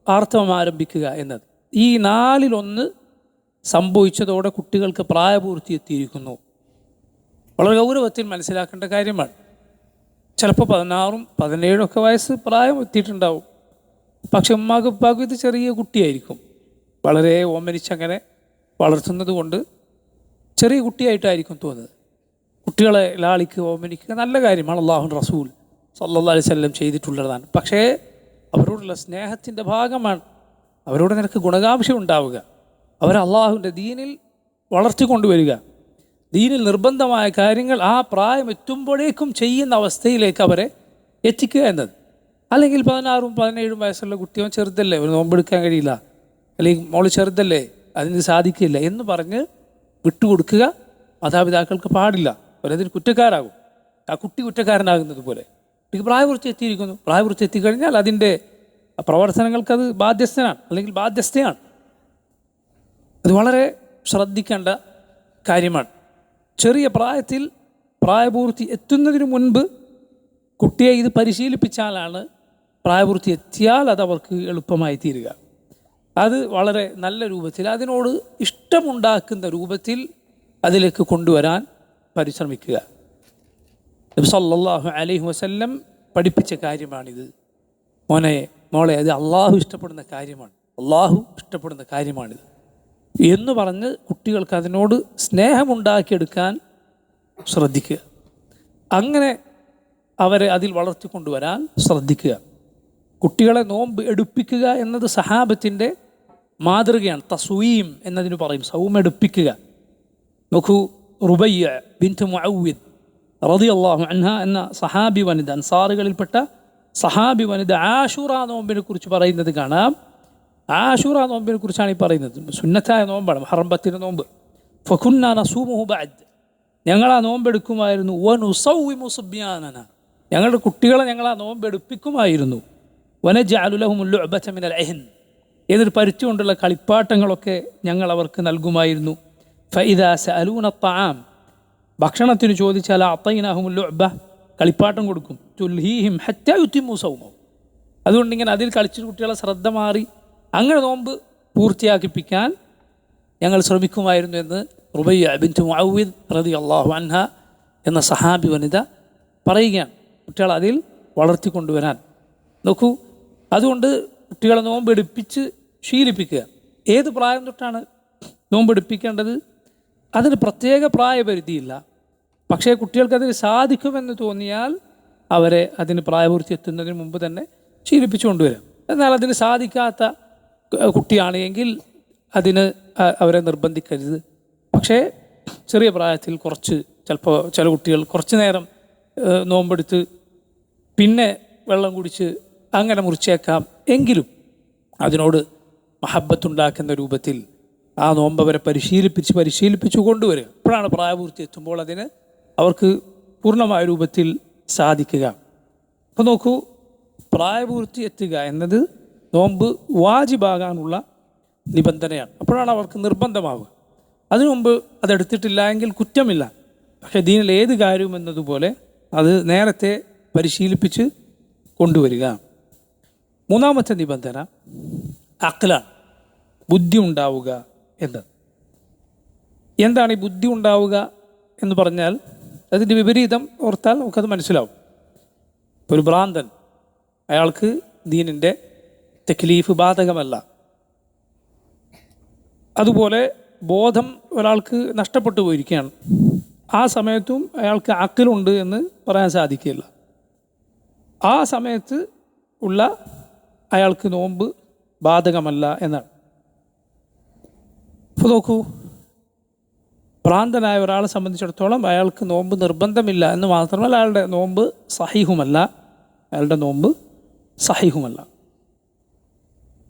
ആർത്തവം ആരംഭിക്കുക എന്നത്. ഈ 4-1 സംഭവിച്ചതോടെ കുട്ടികൾക്ക് പ്രായപൂർത്തി എത്തിയിരിക്കുന്നു. വളരെ ഗൗരവത്തിൽ മനസ്സിലാക്കേണ്ട കാര്യമാണ്. ചിലപ്പോൾ 16ഉം 17 വയസ്സ് പ്രായം എത്തിയിട്ടുണ്ടാവും. പക്ഷെ ഉമ്മാക്കും ഉപ്പാക്കും ഇത് ചെറിയ കുട്ടിയായിരിക്കും. വളരെ ഓമനിച്ചങ്ങനെ വളർത്തുന്നത് കൊണ്ട് ചെറിയ കുട്ടിയായിട്ടായിരിക്കും തോന്നുന്നത്. കുട്ടികളെ ലാളിക്കുക, ഓമനിക്കുക നല്ല കാര്യമാണ്. അല്ലാഹുവിൻ്റെ റസൂൽ സല്ലല്ലാഹു അലൈഹി വസല്ലം ചെയ്തിട്ടുള്ളതാണ്. പക്ഷേ അവരോടുള്ള സ്നേഹത്തിൻ്റെ ഭാഗമാണ്. അവരോട് നിനക്ക് ഗുണകാംക്ഷ ഉണ്ടാവുക, അവരെ അള്ളാഹുവിൻ്റെ ദീനിൽ വളർത്തിക്കൊണ്ടുവരിക. ദീനിൽ നിർബന്ധമായ കാര്യങ്ങൾ ആ പ്രായം എത്തുമ്പോഴേക്കും ചെയ്യുന്ന അവസ്ഥയിലേക്ക് അവരെ എത്തിക്കുക എന്നത്. അല്ലെങ്കിൽ 16ഉം 17ഉം വയസ്സുള്ള കുട്ടിയോ ചെറുതല്ലേ, ഒരു നോമ്പെടുക്കാൻ കഴിയില്ല, അല്ലെങ്കിൽ മോള് ചെറുതല്ലേ, അതിന് സാധിക്കില്ല എന്ന് പറഞ്ഞ് വിട്ടുകൊടുക്കുക മാതാപിതാക്കൾക്ക് പാടില്ല. അവരതിന് കുറ്റക്കാരാകും. ആ കുട്ടി കുറ്റക്കാരനാകുന്നത് പോലെ. കുട്ടിക്ക് പ്രായപൂർത്തി എത്തിയിരിക്കുന്നു, പ്രായപൂർത്തി എത്തിക്കഴിഞ്ഞാൽ അതിൻ്റെ പ്രവർത്തനങ്ങൾക്കത് ബാധ്യസ്ഥനാണ്, അല്ലെങ്കിൽ ബാധ്യസ്ഥയാണ്. അത് വളരെ ശ്രദ്ധിക്കേണ്ട കാര്യമാണ്. ചെറിയ പ്രായത്തിൽ പ്രായപൂർത്തി എത്തുന്നതിന് മുൻപ് കുട്ടിയെ ഇത് പരിശീലിപ്പിച്ചാലാണ് പ്രായപൂർത്തി എത്തിയാൽ അത് അവർക്ക് എളുപ്പമായി തീരുക. അത് വളരെ നല്ല രൂപത്തിൽ, അതിനോട് ഇഷ്ടമുണ്ടാക്കുന്ന രൂപത്തിൽ അതിലേക്ക് കൊണ്ടുവരാൻ പരിശ്രമിക്കുക. നബി സല്ലല്ലാഹു അലൈഹി വസല്ലം പഠിപ്പിച്ച കാര്യമാണിത്. മോളെ അത് അള്ളാഹു ഇഷ്ടപ്പെടുന്ന കാര്യമാണ്, അള്ളാഹു ഇഷ്ടപ്പെടുന്ന കാര്യമാണിത് എന്ന് പറഞ്ഞ് കുട്ടികൾക്ക് അതിനോട് സ്നേഹമുണ്ടാക്കിയെടുക്കാൻ ശ്രദ്ധിക്കുക. അങ്ങനെ അവരെ അതിൽ വളർത്തിക്കൊണ്ടുവരാൻ ശ്രദ്ധിക്കുക. കുട്ടികളെ നോമ്പ് എടുപ്പിക്കുക എന്നത് സഹാബത്തിൻ്റെ മാതൃകയാണ്. തസ്വീം എന്നതിന് പറയും, സൗമെടുപ്പിക്കുക. നോക്കൂ, റുബയ്യ ബിൻത് മുഅവ്വിദ് റളിയല്ലാഹു അൻഹ എന്ന സഹാബി വനിത, അൻസാറുകളിൽപ്പെട്ട സഹാബി വനിത ആശൂറ നോമ്പിനെ കുറിച്ച് പറയുന്നത് കാണാം. ആശൂറ നോമ്പിനെ കുറിച്ചാണ് ഈ പറയുന്നത്. സുന്നത്തായ നോമ്പാണ്, മുഹറം 10 നോമ്പ്. ഫകുന്നാ നസൂമുഹു ബഅദ്, ഞങ്ങൾ ആ നോമ്പെടുക്കുമായിരുന്നു. വനുസവ്വിമു സുബ്യാനന, ഞങ്ങളുടെ കുട്ടികളെ ഞങ്ങൾ ആ നോമ്പെടുപ്പിക്കുമായിരുന്നു. വനജഅലു ലഹുമുൽ ലുഅബത മിനൽ അഹ്ൻ, ഏതൊരു പരുത്തി കൊണ്ടുള്ള കളിപ്പാട്ടങ്ങളൊക്കെ ഞങ്ങൾ അവർക്ക് നൽകുമായിരുന്നു. ഫഇദാ സഅലൂന അത്അാം, ഭക്ഷണത്തിന് ചോദിച്ചാൽ അഅതൈനാഹുമുൽ ലുഅബ, കളിപ്പാട്ടം കൊടുക്കും. തുൽഹീഹിം ഹത്താ യുതിമ്മു സൗമഹു, അതുകൊണ്ട് ഇങ്ങനെ അതിൽ കളിച്ചിട്ട് കുട്ടികളെ ശ്രദ്ധ മാറി അങ്ങനെ നോമ്പ് പൂർത്തിയാക്കിപ്പിക്കാൻ ഞങ്ങൾ ശ്രമിക്കുമായിരുന്നു എന്ന് റുബയ്യ ബിൻത് മുഅവ്വിദ് റളിയല്ലാഹു അൻഹ എന്ന സഹാബി വനിത പറയുകയാണ്. കുട്ടികളെ അതിൽ വളർത്തിക്കൊണ്ടുവരാൻ നോക്കൂ. അതുകൊണ്ട് കുട്ടികളെ നോമ്പെടുപ്പിച്ച് ശീലിപ്പിക്കുക. ഏത് പ്രായം തൊട്ടാണ് നോമ്പെടുപ്പിക്കേണ്ടത്? അതിന് പ്രത്യേക പ്രായപരിധിയില്ല. പക്ഷേ കുട്ടികൾക്കതിന് സാധിക്കുമെന്ന് തോന്നിയാൽ അവരെ അതിന് പ്രായപൂർത്തി എത്തുന്നതിന് മുമ്പ് തന്നെ ശീലിപ്പിച്ചു കൊണ്ടുവരാം. എന്നാൽ അതിന് സാധിക്കാത്ത കുട്ടിയാണെങ്കിൽ അതിന് അവരെ നിർബന്ധിക്കരുത്. പക്ഷേ ചെറിയ പ്രായത്തിൽ ചിലപ്പോൾ ചില കുട്ടികൾ കുറച്ച് നേരം നോമ്പെടുത്ത് പിന്നെ വെള്ളം കുടിച്ച് അങ്ങനെ മുറിച്ചേക്കാം. എങ്കിലും അതിനോട് മഹബത്തുണ്ടാക്കുന്ന രൂപത്തിൽ ആ നോമ്പ് അവരെ പരിശീലിപ്പിച്ചു കൊണ്ടുവരിക. അപ്പോഴാണ് പ്രായപൂർത്തി എത്തുമ്പോൾ അതിന് അവർക്ക് പൂർണ്ണമായ രൂപത്തിൽ സാധിക്കുക. അപ്പോൾ നോക്കൂ, പ്രായപൂർത്തി എത്തുക എന്നത് നോമ്പ് വാജിബാകാനുള്ള നിബന്ധനയാണ്. അപ്പോഴാണ് അവർക്ക് നിർബന്ധമാവുക. അതിനു മുമ്പ് അതെടുത്തിട്ടില്ല എങ്കിൽ കുറ്റമില്ല. പക്ഷേ ദീനിൽ ഏത് കാര്യവും എന്നതുപോലെ അത് നേരത്തെ പരിശീലിപ്പിച്ച് കൊണ്ടുവരിക. മൂന്നാമത്തെ നിബന്ധന അഖ്ലാണ്, ബുദ്ധി ഉണ്ടാവുക എന്നത്. എന്താണ് ഈ ബുദ്ധി ഉണ്ടാവുക എന്ന് പറഞ്ഞാൽ അതിൻ്റെ വിപരീതം ഓർത്താൽ നമുക്കത് മനസ്സിലാവും. ഒരു ഭ്രാന്തൻ, അയാൾക്ക് ദീനിൻ്റെ തക്ലീഫ് ബാധകമല്ല. അതുപോലെ ബോധം ഒരാൾക്ക് നഷ്ടപ്പെട്ടു പോയിരിക്കുകയാണ്. ആ സമയത്തും അയാൾക്ക് അഖ്ലുണ്ട് എന്ന് പറയാൻ സാധിക്കില്ല. ആ സമയത്ത് ഉള്ള അയാൾക്ക് നോമ്പ് ബാധകമല്ല എന്നാണ്. അപ്പോൾ നോക്കൂ, ഭ്രാന്തനായ ഒരാളെ സംബന്ധിച്ചിടത്തോളം അയാൾക്ക് നോമ്പ് നിർബന്ധമില്ല എന്ന് മാത്രമല്ല, അയാളുടെ നോമ്പ് സഹീഹുമല്ല.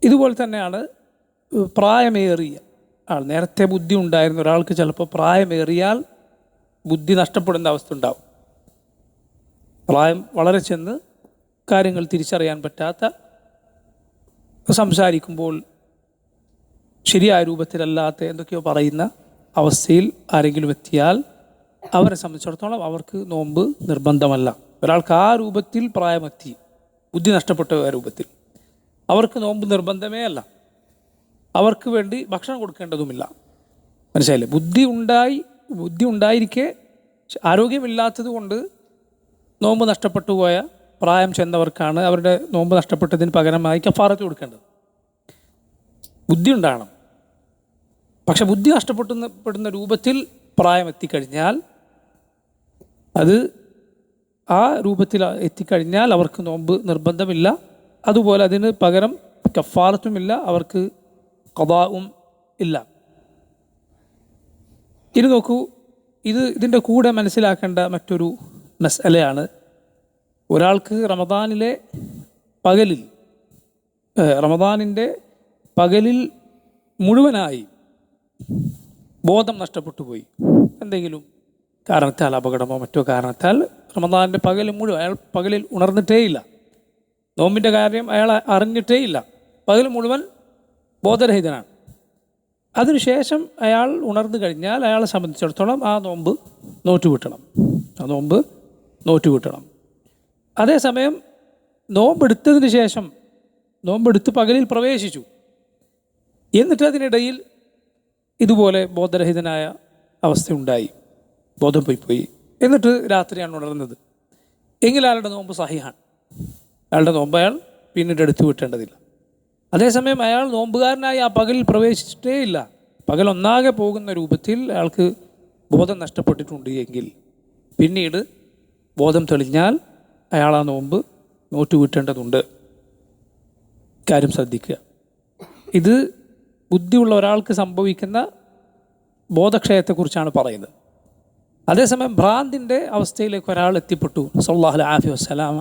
ഇതുപോലെ തന്നെയാണ് പ്രായമേറിയ ആൾ. നേരത്തെ ബുദ്ധി ഉണ്ടായിരുന്ന ഒരാൾക്ക് ചിലപ്പോൾ പ്രായമേറിയാൽ ബുദ്ധി നഷ്ടപ്പെടുന്ന അവസ്ഥ ഉണ്ടാവും. പ്രായം വളരെ ചെന്ന് കാര്യങ്ങൾ തിരിച്ചറിയാൻ പറ്റാത്ത, സംസാരിക്കുമ്പോൾ ശരിയായ രൂപത്തിലല്ലാത്ത എന്തൊക്കെയോ പറയുന്ന അവസ്ഥയിൽ ആരെങ്കിലും എത്തിയാൽ അവരെ സംബന്ധിച്ചിടത്തോളം അവർക്ക് നോമ്പ് നിർബന്ധമല്ല. ഒരാൾക്ക് ആ രൂപത്തിൽ പ്രായമെത്തി, ബുദ്ധി നഷ്ടപ്പെട്ട രൂപത്തിൽ, അവർക്ക് നോമ്പ് നിർബന്ധമേ അല്ല. അവർക്ക് വേണ്ടി ഭക്ഷണം കൊടുക്കേണ്ടതുമില്ല. മനസ്സിലായില്ലേ? ബുദ്ധി ഉണ്ടായിരിക്കെ ആരോഗ്യമില്ലാത്തത് കൊണ്ട് നോമ്പ് നഷ്ടപ്പെട്ടു പോയ പ്രായം ചെന്നവർക്കാണ് അവരുടെ നോമ്പ് നഷ്ടപ്പെട്ടതിന് പകരമായി കഫാറത്ത് കൊടുക്കേണ്ടത്. ബുദ്ധി ഉണ്ടാകണം. പക്ഷെ ബുദ്ധി നഷ്ടപ്പെടുന്ന രൂപത്തിൽ പ്രായം എത്തിക്കഴിഞ്ഞാൽ, അത് ആ രൂപത്തിൽ എത്തിക്കഴിഞ്ഞാൽ അവർക്ക് നോമ്പ് നിർബന്ധമില്ല. അതുപോലെ അതിന് പകരം കഫാറത്തുമില്ല, അവർക്ക് ഖദാഉം ഇല്ല. ഇനി നോക്കൂ, ഇതിൻ്റെ കൂടെ മനസ്സിലാക്കേണ്ട മറ്റൊരു മസ്അലയാണ്, ഒരാൾക്ക് റമദാനിൻ്റെ പകലിൽ മുഴുവനായി ബോധം നഷ്ടപ്പെട്ടു പോയി, എന്തെങ്കിലും കാരണത്താൽ, അപകടമോ മറ്റോ കാരണത്താൽ റമദാനിൻ്റെ അയാൾ പകലിൽ ഉണർന്നിട്ടേയില്ല, നോമ്പിൻ്റെ കാര്യം അയാൾ അറിഞ്ഞിട്ടേയില്ല, പകൽ മുഴുവൻ ബോധരഹിതനാണ്. അതിനുശേഷം അയാൾ ഉണർന്നു കഴിഞ്ഞാൽ അയാളെ സംബന്ധിച്ചിടത്തോളം ആ നോമ്പ് നോറ്റുവിട്ടണം. അതേസമയം നോമ്പെടുത്തതിന് ശേഷം, നോമ്പെടുത്ത് പകലിൽ പ്രവേശിച്ചു, എന്നിട്ട് അതിനിടയിൽ ഇതുപോലെ ബോധരഹിതനായ അവസ്ഥയുണ്ടായി, ബോധം പോയി, എന്നിട്ട് രാത്രിയാണ് ഉണർന്നത് എങ്കിൽ അയാളുടെ നോമ്പ് സഹിഹാണ്. അയാളുടെ നോമ്പ് അയാൾ പിന്നീട് എടുത്തു വിട്ടേണ്ടതില്ല. അതേസമയം അയാൾ നോമ്പുകാരനായി ആ പകലിൽ പ്രവേശിച്ചിട്ടേ ഇല്ല, പകൽ ഒന്നാകെ പോകുന്ന രൂപത്തിൽ അയാൾക്ക് ബോധം നഷ്ടപ്പെട്ടിട്ടുണ്ട് എങ്കിൽ പിന്നീട് ബോധം തെളിഞ്ഞാൽ അയാൾ ആ നോമ്പ് നോറ്റുവിട്ടേണ്ടതുണ്ട്. കാര്യം ശ്രദ്ധിക്കുക. ഇത് ബുദ്ധിയുള്ള ഒരാൾക്ക് സംഭവിക്കുന്ന ബോധക്ഷയത്തെക്കുറിച്ചാണ് പറയുന്നത്. അതേസമയം ഭ്രാന്തിൻ്റെ അവസ്ഥയിലേക്ക് ഒരാൾ എത്തിപ്പെട്ടു, സല്ലല്ലാഹു അലൈഹി വസല്ലം,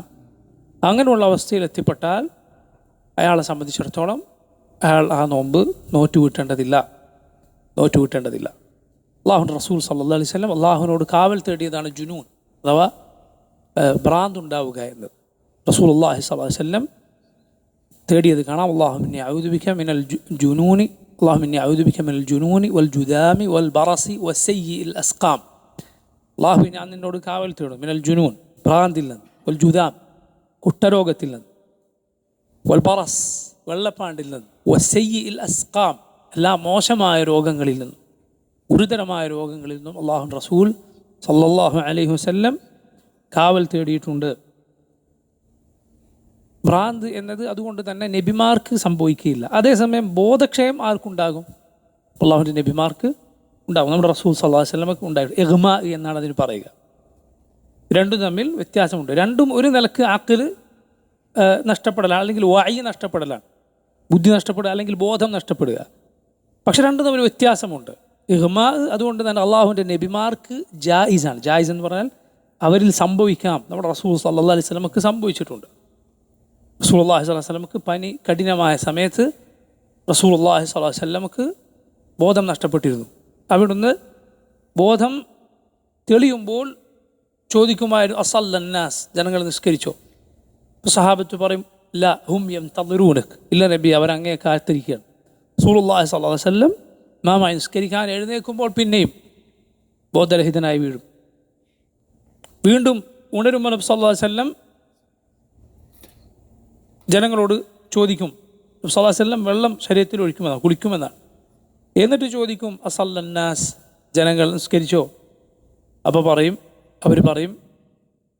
അങ്ങനെയുള്ള അവസ്ഥയിൽ എത്തിപ്പെട്ടാൽ അയാളെ സംബന്ധിച്ചിടത്തോളം അയാൾ ആ നോമ്പ് നോറ്റുവിട്ടേണ്ടതില്ല. അല്ലാഹുവിൻ്റെ റസൂൽ സല്ലല്ലാഹു അലൈഹി വസല്ലം അല്ലാഹുവിനോട് കാവൽ തേടിയതാണ് ജുനൂൻ, അഥവാ ഭ്രാന്തുണ്ടാവുക എന്നത്. റസൂലുള്ളാഹി സ്വല്ലല്ലാഹു അലൈഹി വസല്ലം തേടിയത് കാണാം. അല്ലാഹുമ്മ ഇന്നി അഊദു ബിക മിനൽ ജുനൂനി വൽ ജുദാമി വൽ ബറസി വസയ്യിൽ അസ്ഖാം. അല്ലാഹു, ഞാൻ നിന്നോട് കാവൽ തേടും, മിനൽ ജുനൂൻ ഭ്രാന്തിൽ നിന്ന്, വൽ ജുദാം കുഷ്ഠരോഗത്തിൽ നിന്ന്, വൽ ബറസ് വെള്ളപ്പാണ്ടിൽ നിന്ന്, വസയ്യിൽ അസ്ഖാം എല്ലാ മോശമായ രോഗങ്ങളിൽ നിന്നും, ഗുരുതരമായ രോഗങ്ങളിൽ നിന്നും അല്ലാഹുവിൻ്റെ റസൂൽ സല്ലല്ലാഹു അലൈഹി വസല്ലം കാവൽ തേടിയിട്ടുണ്ട്. ഭ്രാന്ത് എന്നത് അതുകൊണ്ട് തന്നെ നബിമാർക്ക് സംഭവിക്കുകയില്ല. അതേസമയം ബോധക്ഷയം ആർക്കുണ്ടാകും? അല്ലാഹുവിൻ്റെ നബിമാർക്ക് ഉണ്ടാകും. നമ്മുടെ റസൂൽ സല്ലല്ലാഹു അലൈഹി വസല്ലമക്ക് ഉണ്ടായിരുന്നു. ഇഗ്മാ എന്നാണ് അതിന് പറയുക. രണ്ടും തമ്മിൽ വ്യത്യാസമുണ്ട്. രണ്ടും ഒരു നിലക്ക് ആഖിൽ നഷ്ടപ്പെടലാണ്, അല്ലെങ്കിൽ വഅയ് നഷ്ടപ്പെടലാണ്, ബുദ്ധി നഷ്ടപ്പെടുക, അല്ലെങ്കിൽ ബോധം നഷ്ടപ്പെടുക. പക്ഷെ രണ്ടും തമ്മിൽ വ്യത്യാസമുണ്ട്. ഇഗ്മാ അതുകൊണ്ട് തന്നെ അള്ളാഹുവിൻ്റെ നബിമാർക്ക് ജായിസാണ്. ജായിസ് എന്ന് പറഞ്ഞാൽ അവരിൽ സംഭവിക്കാം. നമ്മുടെ റസൂൽ സല്ലല്ലാഹു അലൈഹി വസല്ലമക്ക് സംഭവിച്ചിട്ടുണ്ട്. റസൂലുള്ളാഹി സ്വല്ലല്ലാഹു അലൈഹി വസല്ലമക്ക് പനി കഠിനമായ സമയത്ത് റസൂലുള്ളാഹി സ്വല്ലല്ലാഹു അലൈഹി വസല്ലമക്ക് ബോധം നഷ്ടപ്പെട്ടിരുന്നു. അവിടുന്ന് ബോധം തെളിയുമ്പോൾ ചോദിക്കുമായിരുന്നു, അസല്ലന്നാസ്, ജനങ്ങൾ നിസ്കരിച്ചോ? സഹാബത്ത് പറയും, ലാ ഹും യംതദിറൂനക്, ഇല്ല നബി, അവരങ്ങേ കാത്തിരിക്കുകയാണ്. റസൂലുള്ളാഹി സ്വല്ലല്ലാഹു അലൈഹി വസല്ലം മാമായി നിസ്കരിക്കാൻ എഴുന്നേൽക്കുമ്പോൾ പിന്നെയും ബോധരഹിതനായി വീഴും. വീണ്ടും ഉണരുമ്പോൾ നബി സല്ലല്ലാഹു അലൈഹി വസല്ലം ജനങ്ങളോട് ചോദിക്കും, നബി സല്ലല്ലാഹു അലൈഹി വസല്ലം വെള്ളം ശരീരത്തിൽ ഒഴിക്കുമെന്നാണ്, കുളിക്കുമെന്നാണ്. എന്നിട്ട് ചോദിക്കും, അസല്ലന്നാസ്, ജനങ്ങൾ നിസ്കരിച്ചോ? അപ്പോൾ അവർ പറയും,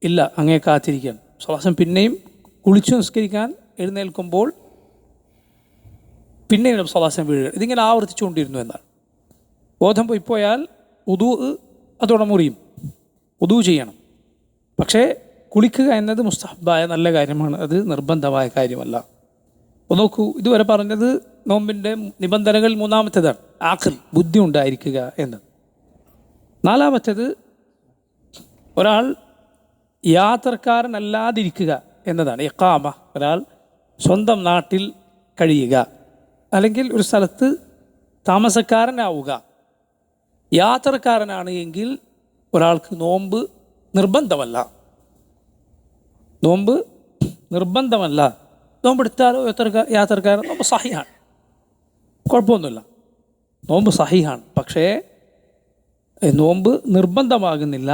ഇല്ല, അങ്ങേ കാത്തിരിക്കുകയാണ്. നബി സല്ലല്ലാഹു അലൈഹി വസല്ലം പിന്നെയും കുളിച്ചു നിസ്കരിക്കാൻ എഴുന്നേൽക്കുമ്പോൾ പിന്നെയും നബി സല്ലല്ലാഹു അലൈഹി വസല്ലം വീഴുക. ഇതിങ്ങനെ ആവർത്തിച്ചുകൊണ്ടിരുന്നു എന്നാണ്. ബോധം പോയാൽ വുദൂ അതോടെ മുറിയും, വുദൂ ചെയ്യണം. പക്ഷേ കുളിക്കുക എന്നത് മുസ്തഹബായ നല്ല കാര്യമാണ്, അത് നിർബന്ധമായ കാര്യമല്ല. അപ്പോൾ നോക്കൂ, ഇതുവരെ പറഞ്ഞത് നോമ്പിൻ്റെ നിബന്ധനകൾ മൂന്നാമത്തേതാണ്, ആഖിൽ, ബുദ്ധി ഉണ്ടായിരിക്കുക എന്നത്. നാലാമത്തേത് ഒരാൾ യാത്രക്കാരനല്ലാതിരിക്കുക എന്നതാണ്. ഇഖാമ, ഒരാൾ സ്വന്തം നാട്ടിൽ കഴിയുക, അല്ലെങ്കിൽ ഒരു സ്ഥലത്ത് താമസക്കാരനാവുക. യാത്രക്കാരനാണ് എങ്കിൽ ഒരാൾക്ക് നോമ്പ് നിർബന്ധമല്ല. നോമ്പെടുത്താലോ യാത്രക്കാരൻ നോമ്പ് സഹിഹാണ്, കുഴപ്പമൊന്നുമില്ല, നോമ്പ് സഹിഹാണ്. പക്ഷേ നോമ്പ് നിർബന്ധമാകുന്നില്ല.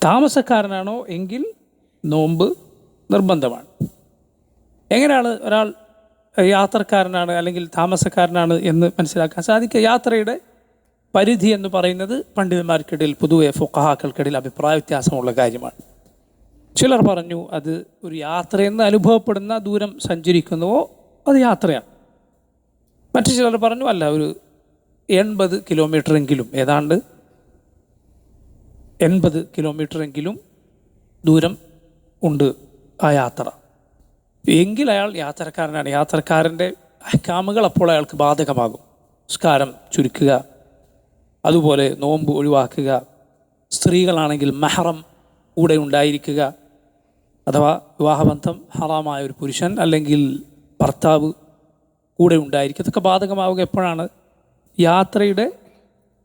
താമസക്കാരനാണോ എങ്കിൽ നോമ്പ് നിർബന്ധമാണ്. എങ്ങനെയാണ് ഒരാൾ യാത്രക്കാരനാണ് അല്ലെങ്കിൽ താമസക്കാരനാണ് എന്ന് മനസ്സിലാക്കാൻ സാധിക്കുക? യാത്രയുടെ പരിധി എന്ന് പറയുന്നത് പണ്ഡിതന്മാർക്കിടയിൽ, പൊതുവെ ഫുഖഹാക്കൾക്കിടയിൽ അഭിപ്രായ വ്യത്യാസമുള്ള കാര്യമാണ്. ചിലർ പറഞ്ഞു അത് ഒരു യാത്രയെന്ന് അനുഭവപ്പെടുന്ന ദൂരം സഞ്ചരിക്കുന്നുവോ അത് യാത്രയാണ്. മറ്റു ചിലർ പറഞ്ഞു അല്ല, ഒരു 80 കിലോമീറ്ററെങ്കിലും, ഏതാണ്ട് 80 കിലോമീറ്ററെങ്കിലും ദൂരം ഉണ്ട് ആ യാത്ര എങ്കിൽ അയാൾ യാത്രക്കാരനാണ്. യാത്രക്കാരൻ്റെ അഹ്കാമുകൾ അപ്പോൾ അയാൾക്ക് ബാധകമാകും. നിസ്കാരം ചുരുക്കുക, അതുപോലെ നോമ്പ് ഒഴിവാക്കുക, സ്ത്രീകളാണെങ്കിൽ മെഹ്റം കൂടെ ഉണ്ടായിരിക്കുക, അഥവാ വിവാഹബന്ധം ഹറാമായ ഒരു പുരുഷൻ അല്ലെങ്കിൽ ഭർത്താവ് കൂടെ ഉണ്ടായിരിക്കുക. ഇതൊക്കെ ബാധകമാവുക എപ്പോഴാണ്? യാത്രയുടെ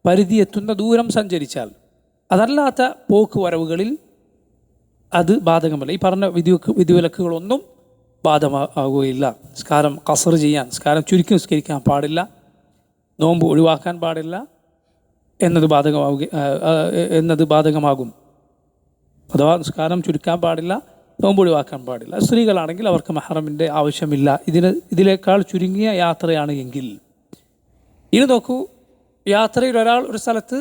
പരിധി എത്തുന്ന ദൂരം സഞ്ചരിച്ചാൽ. അതല്ലാത്ത പോക്ക് വരവുകളിൽ അത് ബാധകമല്ല. ഈ പറഞ്ഞ വിധിവിലക്കുകളൊന്നും ബാധകമാകുകയില്ല. നിസ്കാരം ഖസർ ചെയ്യാൻ, നിസ്കാരം ചുരുക്കി നിസ്കരിക്കാൻ പാടില്ല, നോമ്പ് ഒഴിവാക്കാൻ പാടില്ല എന്നത് ബാധകമാകും. അഥവാ നിസ്കാരം ചുരുക്കാൻ പാടില്ല, നോമ്പ് ഒഴിവാക്കാൻ പാടില്ല. സ്ത്രീകളാണെങ്കിൽ അവർക്ക് മെഹ്റമിൻ്റെ ആവശ്യമില്ല. ഇതിനേക്കാൾ ചുരുങ്ങിയ യാത്രയാണ് എങ്കിൽ. ഇനി നോക്കൂ, യാത്രയിൽ ഒരാൾ ഒരു സ്ഥലത്ത്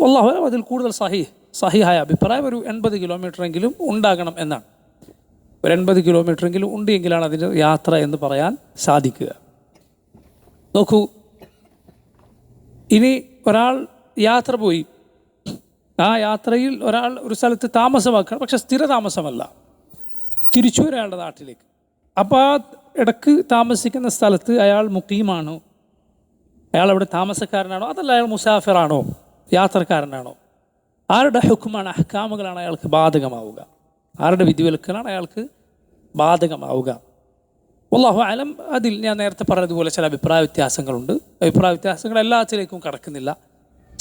അല്ലാഹു അതിൽ കൂടുതൽ സഹിഹായ അഭിപ്രായം ഒരു 80 കിലോമീറ്ററെങ്കിലും ഉണ്ടാകണം എന്നാണ്. ഒരു 80 കിലോമീറ്ററെങ്കിലും ഉണ്ട് എങ്കിലാണ് അതിൻ്റെ യാത്ര എന്ന് പറയാൻ സാധിക്കുക. നോക്കൂ, ഇനി ഒരാൾ യാത്ര പോയി, ആ യാത്രയിൽ ഒരാൾ ഒരു സ്ഥലത്ത് താമസമാക്കണം, പക്ഷെ സ്ഥിര താമസമല്ല, തിരിച്ചു ഒരാളുടെ നാട്ടിലേക്ക്. അപ്പോൾ ആ ഇടക്ക് താമസിക്കുന്ന സ്ഥലത്ത് അയാൾ മുഖീമാണോ, അയാൾ അവിടെ താമസക്കാരനാണോ, അതല്ല അയാൾ മുസാഫിറാണോ, യാത്രക്കാരനാണോ? ആരുടെ ഹുക്കുമാണ്, അഹ്കാമുകളാണ് അയാൾക്ക് ബാധകമാവുക? ആരുടെ വിധിവിലക്കുകളാണ് അയാൾക്ക് ബാധകമാവുക? വല്ലാഹു അലം. അതിൽ ഞാൻ നേരത്തെ പറഞ്ഞതുപോലെ ചില അഭിപ്രായ വ്യത്യാസങ്ങളുണ്ട്. അഭിപ്രായ വ്യത്യാസങ്ങൾ എല്ലാത്തിലേക്കും കടക്കുന്നില്ല.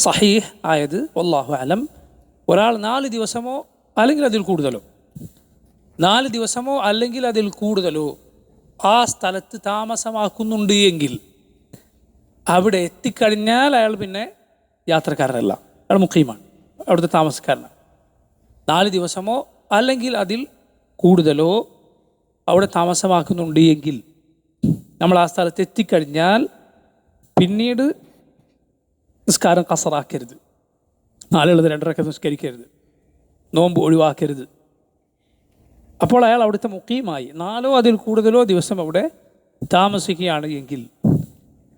സഹീഹ് ആയത് വല്ലാഹു അലം, ഒരാൾ 4 ദിവസമോ അല്ലെങ്കിൽ അതിൽ കൂടുതലോ 4 ദിവസമോ അല്ലെങ്കിൽ അതിൽ കൂടുതലോ ആ സ്ഥലത്ത് താമസമാക്കുന്നുണ്ട് എങ്കിൽ അവിടെ എത്തിക്കഴിഞ്ഞാൽ അയാൾ പിന്നെ യാത്രക്കാരനല്ല, അയാൾ മുഖീമാണ്, അവിടുത്തെ താമസക്കാരനാണ്. 4 ദിവസമോ അല്ലെങ്കിൽ അതിൽ കൂടുതലോ അവിടെ താമസമാക്കുന്നുണ്ട് എങ്കിൽ നമ്മൾ ആ സ്ഥലത്ത് എത്തിക്കഴിഞ്ഞാൽ പിന്നീട് നിസ്കാരം ഖസറാക്കരുത്, 4 2 നിസ്കരിക്കരുത്, നോമ്പ് ഒഴിവാക്കരുത്. അപ്പോൾ അയാൾ അവിടുത്തെ മുഖീമായി 4 അതിൽ കൂടുതലോ ദിവസം അവിടെ താമസിക്കുകയാണ് എങ്കിൽ.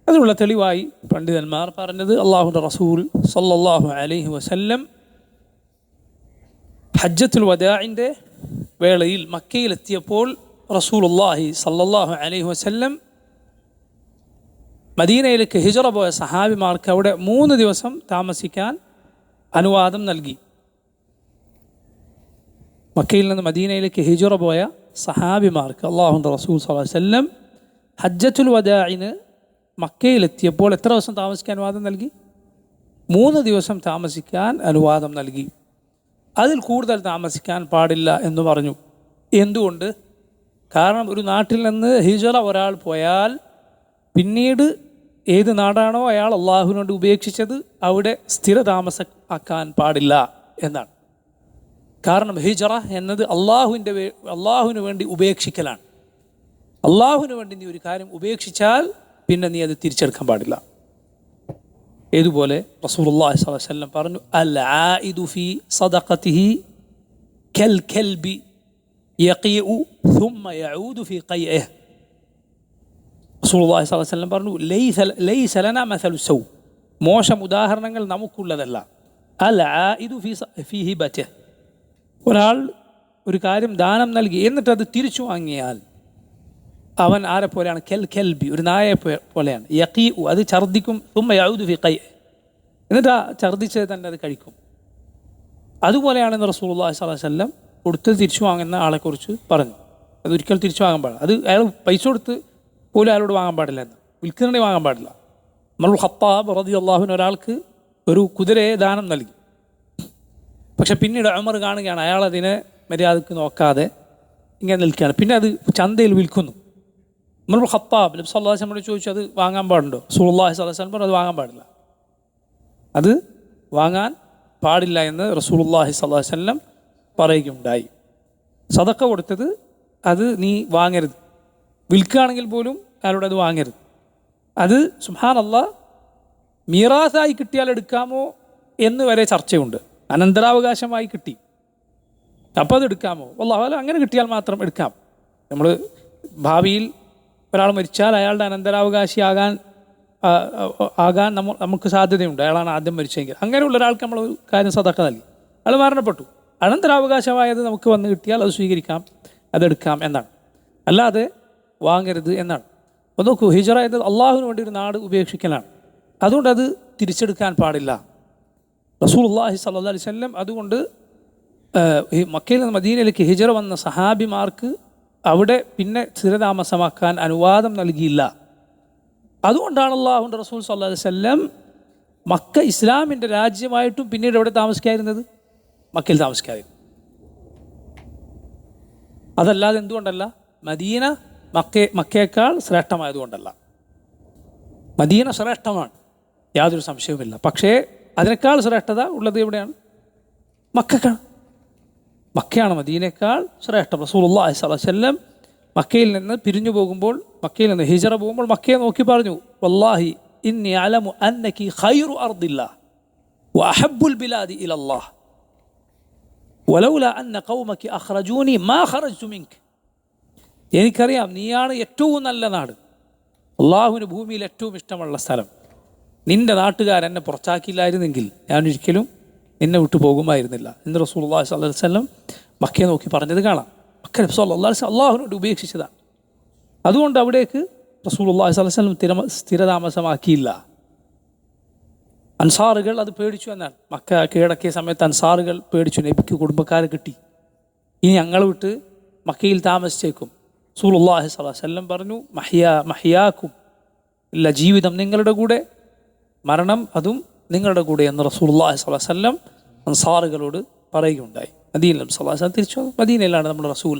അതിനുള്ള തെളിവായി പണ്ഡിതന്മാർ പറഞ്ഞത് അള്ളാഹുവിൻ്റെ റസൂൽ സല്ലല്ലാഹു അലൈഹി വസല്ലം ഹജ്ജത്തുൽ വദാഇൻ്റെ വേളയിൽ മക്കയിലെത്തിയപ്പോൾ റസൂലുള്ളാഹി സല്ലല്ലാഹു അലൈഹി വസല്ലം മദീനയിലേക്ക് ഹിജ്റ പോയ സഹാബിമാർക്ക് അവിടെ 3 ദിവസം താമസിക്കാൻ അനുവാദം നൽകി. മക്കയിൽ നിന്ന് മദീനയിലേക്ക് ഹിജ്റ പോയ സഹാബിമാർക്ക് അള്ളാഹുവിൻ്റെ റസൂൽ സല്ലല്ലാഹു അലൈഹി വസല്ലം ഹജ്ജത്തുൽ വദാഇന് മക്കയിലെത്തിയപ്പോൾ എത്ര ദിവസം താമസിക്കാൻ അനുവാദം നൽകി? 3 ദിവസം താമസിക്കാൻ അനുവാദം നൽകി. അതിൽ കൂടുതൽ താമസിക്കാൻ പാടില്ല എന്ന് പറഞ്ഞു. എന്തുകൊണ്ട്? കാരണം ഒരു നാട്ടിൽ നിന്ന് ഹിജ്റ ഒരാൾ പോയാൽ പിന്നീട് ഏത് നാടാണോ അയാൾ അള്ളാഹുവിനോട് ഉപേക്ഷിച്ചത് അവിടെ സ്ഥിര താമസമാക്കാൻ പാടില്ല എന്നാണ്. കാരണം ഹിജ്റ എന്നത് അള്ളാഹുവിന് വേണ്ടി ഉപേക്ഷിക്കലാണ്. അള്ളാഹുവിന് വേണ്ടി നീ ഒരു കാര്യം ഉപേക്ഷിച്ചാൽ പിന്നെ നീ അത് തിരിച്ചെടുക്കാൻ പാടില്ല. ഏതുപോലെ റസൂലുള്ളാഹി സ്വല്ലല്ലാഹു അലൈഹി വസല്ലം പറഞ്ഞു, അൽ ആയിദു ഫീ സദഖതിഹി കൽ കൽബി യഖീഉ ثم يعود في قيئه. റസൂലുള്ളാഹി സ്വല്ലല്ലാഹു അലൈഹി വസല്ലം പറഞ്ഞു, ലൈസ ലനാ മസലു സൗ, മോശം ഉദാഹരണങ്ങൾ നമുക്കുള്ളതല്ല. അൽ ആയിദു ഫീ ഹിബതിഹി, ഒരാൾ ഒരു കാര്യം ദാനം നൽകി എന്നിട്ട് അത് തിരിച്ചു വാങ്ങിയാൽ അവൻ ആരെ പോലെയാണ്? കെൽ കെൽബി, ഒരു നായയെ പോലെയാണ്. യഖീഉ, അത് ഛർദ്ദിക്കും. തുമ്മ യഊദു ഫി ഖൈ, എന്നിട്ട് ആ ഛർദ്ദിച്ചത് തന്നെ അത് കഴിക്കും. അതുപോലെയാണെന്ന് റസൂലുള്ളാഹി സ്വല്ലല്ലാഹു അലൈഹി വസല്ലം കൊടുത്ത് തിരിച്ചു വാങ്ങുന്ന ആളെക്കുറിച്ച് പറഞ്ഞു. അതൊരിക്കൽ തിരിച്ചു വാങ്ങാൻ പാടില്ല. അത് അയാൾ പൈസ കൊടുത്ത് പോലും അയാളോട് വാങ്ങാൻ പാടില്ല എന്ന്, വിൽക്കുന്നുണ്ടെങ്കിൽ വാങ്ങാൻ പാടില്ല. ഉമറുൽ ഖത്താബ് റളിയല്ലാഹു അൻഹു ഒരാൾക്ക് ഒരു കുതിരയെ ദാനം നൽകി. പക്ഷെ പിന്നീട് ഉമർ കാണുകയാണ് അയാളതിനെ മര്യാദക്ക് നോക്കാതെ ഇങ്ങനെ നിൽക്കുകയാണ്. പിന്നെ അത് ചന്തയിൽ വിൽക്കുന്നു. ഉമറുൽ ഖത്താബ് നബി സല്ലല്ലാഹു അലൈഹി വസല്ലം ചോദിച്ചു, അത് വാങ്ങാൻ പാടുണ്ടോ? റസൂലുള്ളാഹി സ്വല്ലല്ലാഹു അലൈഹി വസല്ലം പറഞ്ഞു, അത് വാങ്ങാൻ പാടില്ല, അത് വാങ്ങാൻ പാടില്ല എന്ന് റസൂലുള്ളാഹി സ്വല്ലല്ലാഹു അലൈഹി വസല്ലം പറയുകയുണ്ടായി. സദഖ കൊടുത്തത് അത് നീ വാങ്ങരുത്, വിൽക്കുകയാണെങ്കിൽ പോലും അയാളോട് അത് വാങ്ങരുത്. അത് സുബ്ഹാനല്ലാഹ് മീറാസായി കിട്ടിയാൽ എടുക്കാമോ എന്ന് വരെ ചർച്ചയുണ്ട്. അനന്തരാവകാശമായി കിട്ടി, അപ്പോൾ അത് എടുക്കാമോ? വല്ലാഹു അങ്ങനെ കിട്ടിയാൽ മാത്രം എടുക്കാം. നമ്മൾ ഭാവിയിൽ ഒരാൾ മരിച്ചാൽ അയാളുടെ അനന്തരാവകാശിയാകാൻ നമുക്ക് സാധ്യതയുണ്ട്. അയാളാണ് ആദ്യം മരിച്ചെങ്കിൽ അങ്ങനെയുള്ള ഒരാൾക്ക് നമ്മൾ കാര്യം സദഖ നൽകി, അയാൾ മരണപ്പെട്ടു, അനന്തരാവകാശമായത് നമുക്ക് വന്ന് കിട്ടിയാൽ അത് സ്വീകരിക്കാം, അതെടുക്കാം എന്നാണ്, അല്ലാതെ വാങ്ങരുത് എന്നാണ്. അപ്പോൾ നോക്കൂ, ഹിജ്റ എന്നത് അള്ളാഹുവിന് വേണ്ടി ഒരു നാട് ഉപേക്ഷിക്കലാണ്. അതുകൊണ്ട് അത് തിരിച്ചെടുക്കാൻ പാടില്ല. റസൂലുള്ളാഹി സ്വല്ലല്ലാഹു അലൈഹി വസല്ലം അതുകൊണ്ട് ഈ മക്കയിൽ നിന്ന് മദീനയിലേക്ക് ഹിജറ വന്ന സഹാബിമാർക്ക് അവിടെ പിന്നെ സ്ഥിരതാമസമാക്കാൻ അനുവാദം നൽകിയില്ല. അതുകൊണ്ടാണ് അല്ലാഹുവിൻ്റെ റസൂൽ സ്വല്ലല്ലാഹു അലൈഹി വസല്ലം മക്ക ഇസ്ലാമിൻ്റെ രാജ്യമായിട്ടും പിന്നീട് എവിടെ താമസിക്കാതിരുന്നത്? മക്കയിൽ താമസിക്കാതിരുന്നു. അതല്ലാതെ എന്തുകൊണ്ടല്ല? മദീന മക്കയേക്കാൾ ശ്രേഷ്ഠമായതുകൊണ്ടല്ല. മദീന ശ്രേഷ്ഠമാണ്, യാതൊരു സംശയവുമില്ല. പക്ഷേ അതിനേക്കാൾ ശ്രേഷ്ഠത ഉള്ളത് എവിടെയാണ്? മക്കക്കാണ്. മക്കയാണ് മദീനയേക്കാൾ ശ്രേഷ്ഠം. റസൂലുള്ളാഹി സ്വല്ലല്ലാഹു അലൈഹി വസല്ലം മക്കയിൽ നിന്ന് പിരിഞ്ഞു പോകുമ്പോൾ, മക്കയിൽ നിന്ന് ഹിജറ പോകുമ്പോൾ മക്കയെ നോക്കി പറഞ്ഞു, വല്ലാഹി ഇന്നി അലമു അന്നകി ഖൈറു അർദില്ലാഹ് വഅഹബ്ബുൽ ബിലാദി ഇലല്ലാഹ് വലൗലാ അന്ന ഖൗമകി അഖ്റജൂനി മാ ഖറജ്തു മിൻക. എനിക്കറിയാം നീയാണ് ഏറ്റവും നല്ല നാട്, അള്ളാഹുവിന് ഭൂമിയിൽ ഏറ്റവും ഇഷ്ടമുള്ള സ്ഥലം. നിന്റെ നാട്ടുകാരെന്നെ പുറത്താക്കിയില്ലായിരുന്നെങ്കിൽ ഞാൻ ഒരിക്കലും നിന്നെ വിട്ടു പോകുമായിരുന്നില്ല എന്ന് റസൂലുള്ളാഹി സ്വല്ലല്ലാഹു അലൈഹി വസല്ലം മക്കയെ നോക്കി പറഞ്ഞത് കാണാം. മക്ക നബി സ്വല്ലല്ലാഹു അലൈഹി വസല്ലം അള്ളാഹുവിനോട് ഉപേക്ഷിച്ചതാണ്. അതുകൊണ്ട് അവിടേക്ക് റസൂലുള്ളാഹി സ്വല്ലല്ലാഹു അലൈഹി വസല്ലം സ്ഥിരതാമസമാക്കിയില്ല. അൻസാറുകൾ അത് പേടിച്ചു എന്നാണ്. മക്ക കീഴടക്കിയ സമയത്ത് അൻസാറുകൾ പേടിച്ചു, നബിക്ക് കുടുംബക്കാരെ കിട്ടി, ഇനി ഞങ്ങൾ വിട്ട് മക്കയിൽ താമസിച്ചേക്കും. റസൂലുള്ളാഹി സ്വല്ലല്ലാഹു അലൈഹി വസല്ലം പറഞ്ഞു, മഹ്യാക്കും, ഇല്ല, ജീവിതം നിങ്ങളുടെ കൂടെ, മരണം അതും നിങ്ങളുടെ കൂടെ എന്ന് റസൂലുള്ളാഹി സ്വല്ലല്ലാഹു അലൈഹി വസല്ലം അൻസാറുകളോട് പറയുകയുണ്ടായി. മദീനയിൽ സ്വല്ലല്ലാഹു അലൈഹി വസല്ലം തിരിച്ചു. മദീനയിലാണ് നമ്മുടെ റസൂൽ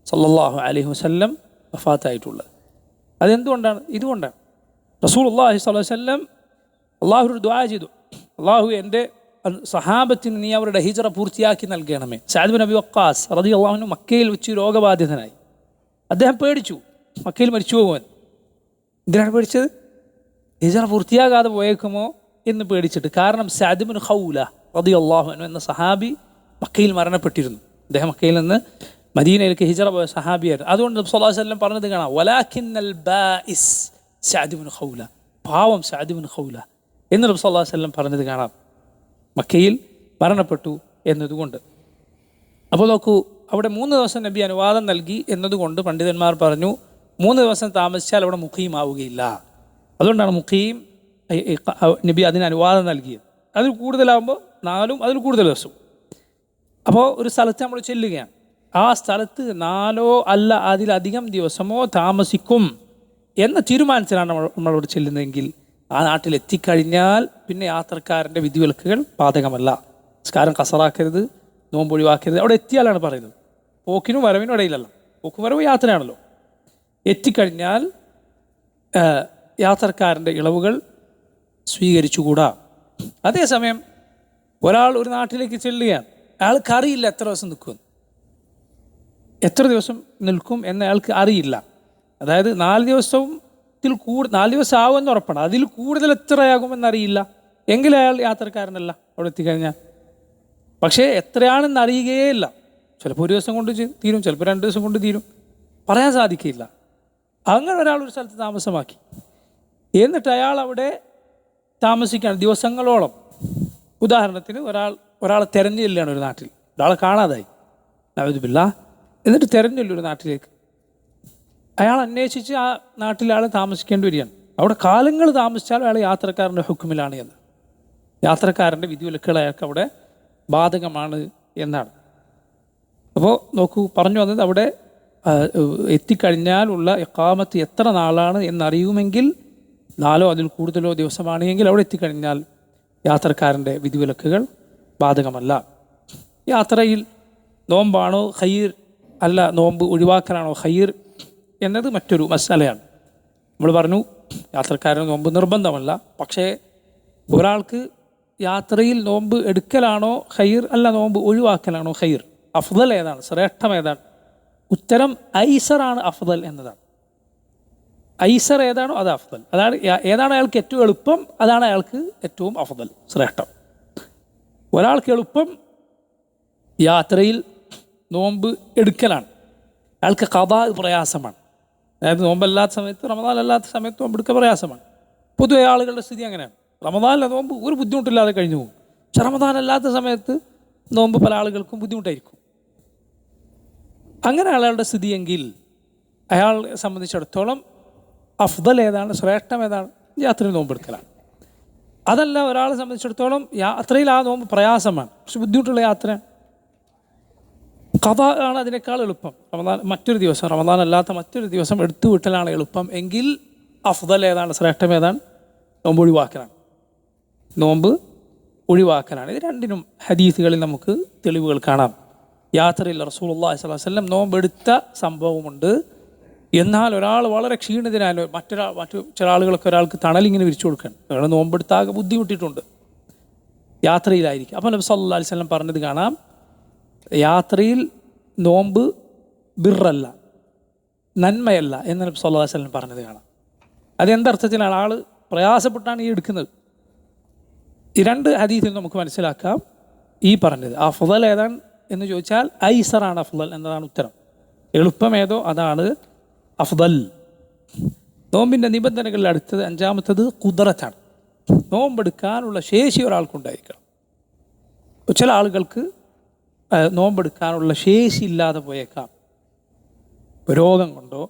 സ്വല്ലല്ലാഹു അലൈഹി വസല്ലം വഫാത്തായിട്ടുള്ളത്. അതെന്തുകൊണ്ടാണ്? ഇതുകൊണ്ടാണ്. റസൂലുള്ളാഹി സ്വല്ലല്ലാഹു അലൈഹി വസല്ലം അള്ളാഹുവിനോട് ദുആ ചെയ്തു, അള്ളാഹു എൻ്റെ സഹാബത്തിന് നീ അവരുടെ ഹിജറ പൂർത്തിയാക്കി നൽകണമേ. സഅദ് ബിൻ അബി വഖാസ് റളിയല്ലാഹു അൻഹു മക്കയിൽ വെച്ച് രോഗബാധിതനായി. അദ്ദേഹം പേടിച്ചു, മക്കയിൽ മരിച്ചു പോകുവാൻ. എന്തിനാണ് പേടിച്ചത്? ഹിജറ പൂർത്തിയാകാതെ പോയേക്കുമോ എന്ന് പേടിച്ചിട്ട്. കാരണം സഅദ് ബിൻ ഖൗല റളിയല്ലാഹു അൻഹു എന്ന സഹാബി മക്കയിൽ മരണപ്പെട്ടിരുന്നു. അദ്ദേഹം മക്കയിൽ നിന്ന് മദീനയിലേക്ക് ഹിജറ പോയ സഹാബിയായിരുന്നു. അതുകൊണ്ട് നബി സ്വല്ലല്ലാഹു അലൈഹി വസല്ലം പറഞ്ഞത് കാണാം, വലാകിന്നൽ ബാഇസ് സഅദ് ബിൻ ഖൗല, പാവം സഅദ് ബിൻ ഖൗല എന്ന് നബി സ്വല്ലല്ലാഹു അലൈഹി വസല്ലം പറഞ്ഞത് കാണാം, മക്കയിൽ മരണപ്പെട്ടു എന്നതുകൊണ്ട്. അപ്പോൾ നോക്കൂ, അവിടെ 3 ദിവസം നബി അനുവാദം നൽകി എന്നതുകൊണ്ട് പണ്ഡിതന്മാർ പറഞ്ഞു 3 ദിവസം താമസിച്ചാൽ അവിടെ മുഖീം ആവുകയില്ല. അതുകൊണ്ടാണ് മുഖീം നബി അതിന് അനുവാദം നൽകിയത്. അതിൽ കൂടുതലാകുമ്പോൾ 4 അതിൽ കൂടുതൽ ദിവസവും. അപ്പോൾ ഒരു സ്ഥലത്ത് നമ്മൾ ചെല്ലുകയാണ്, ആ സ്ഥലത്ത് 4 അല്ല അതിലധികം ദിവസമോ താമസിക്കും എന്ന തീരുമാനത്തിലാണ് നമ്മളോട് ചെല്ലുന്നതെങ്കിൽ ആ നാട്ടിൽ എത്തിക്കഴിഞ്ഞാൽ പിന്നെ യാത്രക്കാരൻ്റെ വിധിവിലക്കുകൾ ബാധകമല്ല. നിസ്കാരം ഖസറാക്കരുത്, നോമ്പ് ഒഴിവാക്കരുത്. അവിടെ എത്തിയാലാണ് പറയുന്നത്. പോക്കിനും വരവിനും ഇടയിലല്ല. പോക്കും വരവ് യാത്രയാണല്ലോ. എത്തിക്കഴിഞ്ഞാൽ യാത്രക്കാരൻ്റെ ഇളവുകൾ സ്വീകരിച്ചുകൂടാ. അതേസമയം ഒരാൾ ഒരു നാട്ടിലേക്ക് ചെല്ലുകയാണ്, അയാൾക്ക് അറിയില്ല എത്ര ദിവസം നിൽക്കും എന്ന് അയാൾക്ക് അറിയില്ല. അതായത് 4 ദിവസത്തിൽ 4 ദിവസം ആവുമെന്ന് ഉറപ്പാണ്, അതിൽ കൂടുതൽ എത്രയാകുമെന്നറിയില്ല എങ്കിൽ അയാൾ യാത്രക്കാരനല്ല അവിടെ എത്തിക്കഴിഞ്ഞാൽ. പക്ഷേ എത്രയാണെന്ന് അറിയുകയേ ഇല്ല. ചിലപ്പോൾ 1 ദിവസം കൊണ്ട് തീരും, ചിലപ്പോൾ 2 ദിവസം കൊണ്ട് തീരും, പറയാൻ സാധിക്കില്ല. അങ്ങനെ ഒരാൾ ഒരു സ്ഥലത്ത് താമസമാക്കി, എന്നിട്ട് അയാൾ അവിടെ താമസിക്കുകയാണ് ദിവസങ്ങളോളം. ഉദാഹരണത്തിന് ഒരാളെ തെരഞ്ഞു ചെല്ലുകയാണ് ഒരു നാട്ടിൽ, ഒരാളെ കാണാതായി, നഅൂദുബില്ലാഹ്, എന്നിട്ട് തെരഞ്ഞു ചെല്ലും ഒരു നാട്ടിലേക്ക്. അയാൾ അന്വേഷിച്ച് ആ നാട്ടിൽ ആൾ താമസിക്കേണ്ടി വരികയാണ്. അവിടെ കാലങ്ങൾ താമസിച്ചാലും അയാൾ യാത്രക്കാരൻ്റെ ഹുക്കുമിലാണ് എന്ന്, യാത്രക്കാരൻ്റെ വിധിവിലക്കുകൾ അയാൾക്ക് അവിടെ ബാധകമാണ് എന്നാണ്. അപ്പോൾ നോക്കൂ, പറഞ്ഞു വന്നത് അവിടെ എത്തിക്കഴിഞ്ഞാലുള്ള ഇഖാമത്ത് എത്ര നാളാണ് എന്നറിയുമെങ്കിൽ 4 അതിൽ കൂടുതലോ ദിവസമാണെങ്കിൽ അവിടെ എത്തിക്കഴിഞ്ഞാൽ യാത്രക്കാരൻ്റെ വിധിവിലക്കുകൾ ബാധകമല്ല. യാത്രയിൽ നോമ്പാണോ ഖൈർ, അല്ല നോമ്പ് ഒഴിവാക്കലാണോ ഖൈർ എന്നത് മറ്റൊരു മസലയാണ്. നമ്മൾ പറഞ്ഞു യാത്രക്കാരന് നോമ്പ് നിർബന്ധമല്ല. പക്ഷേ ഒരാൾക്ക് യാത്രയിൽ നോമ്പ് എടുക്കലാണോ ഖൈർ, അല്ല നോമ്പ് ഒഴിവാക്കലാണോ ഖൈർ, അഫ്ദൽ ഏതാണ്, ശ്രേഷ്ഠം ഏതാണ്? ഉത്തരം ഐസറാണ് അഫ്ദൽ എന്നതാണ്. ഐസർ ഏതാണോ അത് അഫ്ദൽ. ഏതാണ് അയാൾക്ക് ഏറ്റവും എളുപ്പം അതാണ് അയാൾക്ക് ഏറ്റവും അഫ്ദൽ, ശ്രേഷ്ഠം. ഒരാൾക്ക് എളുപ്പം യാത്രയിൽ നോമ്പ് എടുക്കലാണ്, അയാൾക്ക് ഖദാ പ്രയാസമാണ്. അതായത് നോമ്പല്ലാത്ത സമയത്ത്, റമദാൻ അല്ലാത്ത സമയത്ത് നോമ്പ് എടുക്കുക പ്രയാസമാണ്. പൊതുവെ ആളുകളുടെ സ്ഥിതി അങ്ങനെയാണ്. റമദാനിലെ നോമ്പ് ഒരു ബുദ്ധിമുട്ടില്ലാതെ കഴിഞ്ഞു പോകും. പക്ഷെ റമദാൻ അല്ലാത്ത സമയത്ത് നോമ്പ് പല ആളുകൾക്കും ബുദ്ധിമുട്ടായിരിക്കും. അങ്ങനെ അയാളുടെ സ്ഥിതിയെങ്കിൽ അയാളെ സംബന്ധിച്ചിടത്തോളം അഫ്ദൽ ഏതാണ്, ശ്രേഷ്ഠം ഏതാണ്? യാത്രയിൽ നോമ്പെടുക്കലാണ്. അതല്ല ഒരാളെ സംബന്ധിച്ചിടത്തോളം യാത്രയിൽ ആ നോമ്പ് പ്രയാസമാണ്, പക്ഷെ ബുദ്ധിമുട്ടുള്ള യാത്ര. ഖദാ ആണ് അതിനേക്കാൾ എളുപ്പം. മറ്റൊരു ദിവസം റമദാൻ അല്ലാത്ത മറ്റൊരു ദിവസം എടുത്തു വിട്ടലാണ് എളുപ്പം എങ്കിൽ അഫ്ദൽ ഏതാണ്, ശ്രേഷ്ഠം ഏതാണ്? നോമ്പ് ഒഴിവാക്കലാണ്. നോമ്പ് ഒഴിവാക്കലാണ്. ഇത് രണ്ടിനും ഹദീസുകളിൽ നമുക്ക് തെളിവുകൾ കാണാം. യാത്രയിൽ റസൂലുള്ളാഹി സ്വല്ലല്ലാഹു അലൈഹി വസല്ലം നോമ്പെടുത്ത സംഭവമുണ്ട്. എന്നാൽ ഒരാൾ വളരെ ക്ഷീണിതനായാലും മറ്റു ചില ആളുകളൊക്കെ ഒരാൾക്ക് തണലിങ്ങനെ വിരിച്ചു കൊടുക്കണം, ഒരാൾ നോമ്പെടുത്താകെ ബുദ്ധിമുട്ടിയിട്ടുണ്ട്, യാത്രയിലായിരിക്കും. അപ്പോൾ നബി സല്ലല്ലാഹു അലൈഹി വസല്ലം പറഞ്ഞത് കാണാം, യാത്രയിൽ നോമ്പ് ബിർറല്ല, നന്മയല്ല എന്ന് നബി സല്ലല്ലാഹു അലൈഹി വസല്ലം പറഞ്ഞത് കാണാം. അതെന്തർത്ഥത്തിലാണ്? ആൾ പ്രയാസപ്പെട്ടാണ് ഈ എടുക്കുന്നത്. ഈ രണ്ട് ഹദീസിൽ നമുക്ക് മനസ്സിലാക്കാം ഈ പറഞ്ഞത്. അഫ്ളൽ ഏതാണ് എന്ന് ചോദിച്ചാൽ ഐസറാണ് അഫ്ളൽ എന്നതാണ് ഉത്തരം. എളുപ്പം ഏതോ അതാണ് അഫ്ളൽ. നോമ്പിൻ്റെ നിബന്ധനകളിൽ അടുത്തത് അഞ്ചാമത്തത് ഖുദ്റത്താണ്. നോമ്പെടുക്കാനുള്ള ശേഷി ഒരാൾക്കുണ്ടായിരിക്കണം. ചില ആളുകൾക്ക് നോമ്പെടുക്കാനുള്ള ശേഷി ഇല്ലാതെ പോയേക്കാം. രോഗം കൊണ്ടോ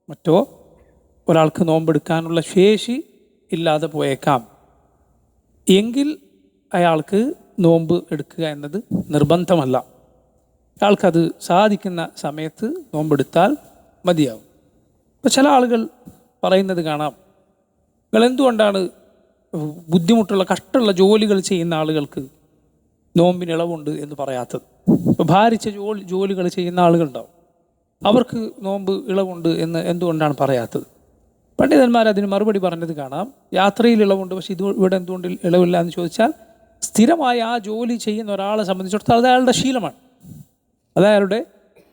മറ്റോ ഒരാൾക്ക് നോമ്പെടുക്കാനുള്ള ശേഷി ഇല്ലാതെ പോയേക്കാം. എങ്കിൽ അയാൾക്ക് നോമ്പ് എടുക്കുക എന്നത് നിർബന്ധമല്ല. അയാൾക്കത് സാധിക്കുന്ന സമയത്ത് നോമ്പെടുത്താൽ മതിയാവും. ഇപ്പോൾ ചില ആളുകൾ പറയുന്നത് കാണാം, നിങ്ങൾ എന്തുകൊണ്ടാണ് ബുദ്ധിമുട്ടുള്ള കഷ്ടമുള്ള ജോലികൾ ചെയ്യുന്ന ആളുകൾക്ക് നോമ്പിന് ഇളവുണ്ട് എന്ന് പറയാത്തത്? ഇപ്പോൾ ഭാരിച്ച ജോലികൾ ചെയ്യുന്ന ആളുകളുണ്ടാവും, അവർക്ക് നോമ്പ് ഇളവുണ്ട് എന്ന് എന്തുകൊണ്ടാണ് പറയാത്തത്? പണ്ഡിതന്മാർ അതിന് മറുപടി പറഞ്ഞത് കാണാം, യാത്രയിൽ ഇളവുണ്ട്, പക്ഷെ ഇവിടെ എന്തുകൊണ്ട് ഇളവില്ല എന്ന് ചോദിച്ചാൽ, സ്ഥിരമായി ആ ജോലി ചെയ്യുന്ന ഒരാളെ സംബന്ധിച്ചിടത്തോളം അത് അയാളുടെ ശീലമാണ്, അത് അയാളുടെ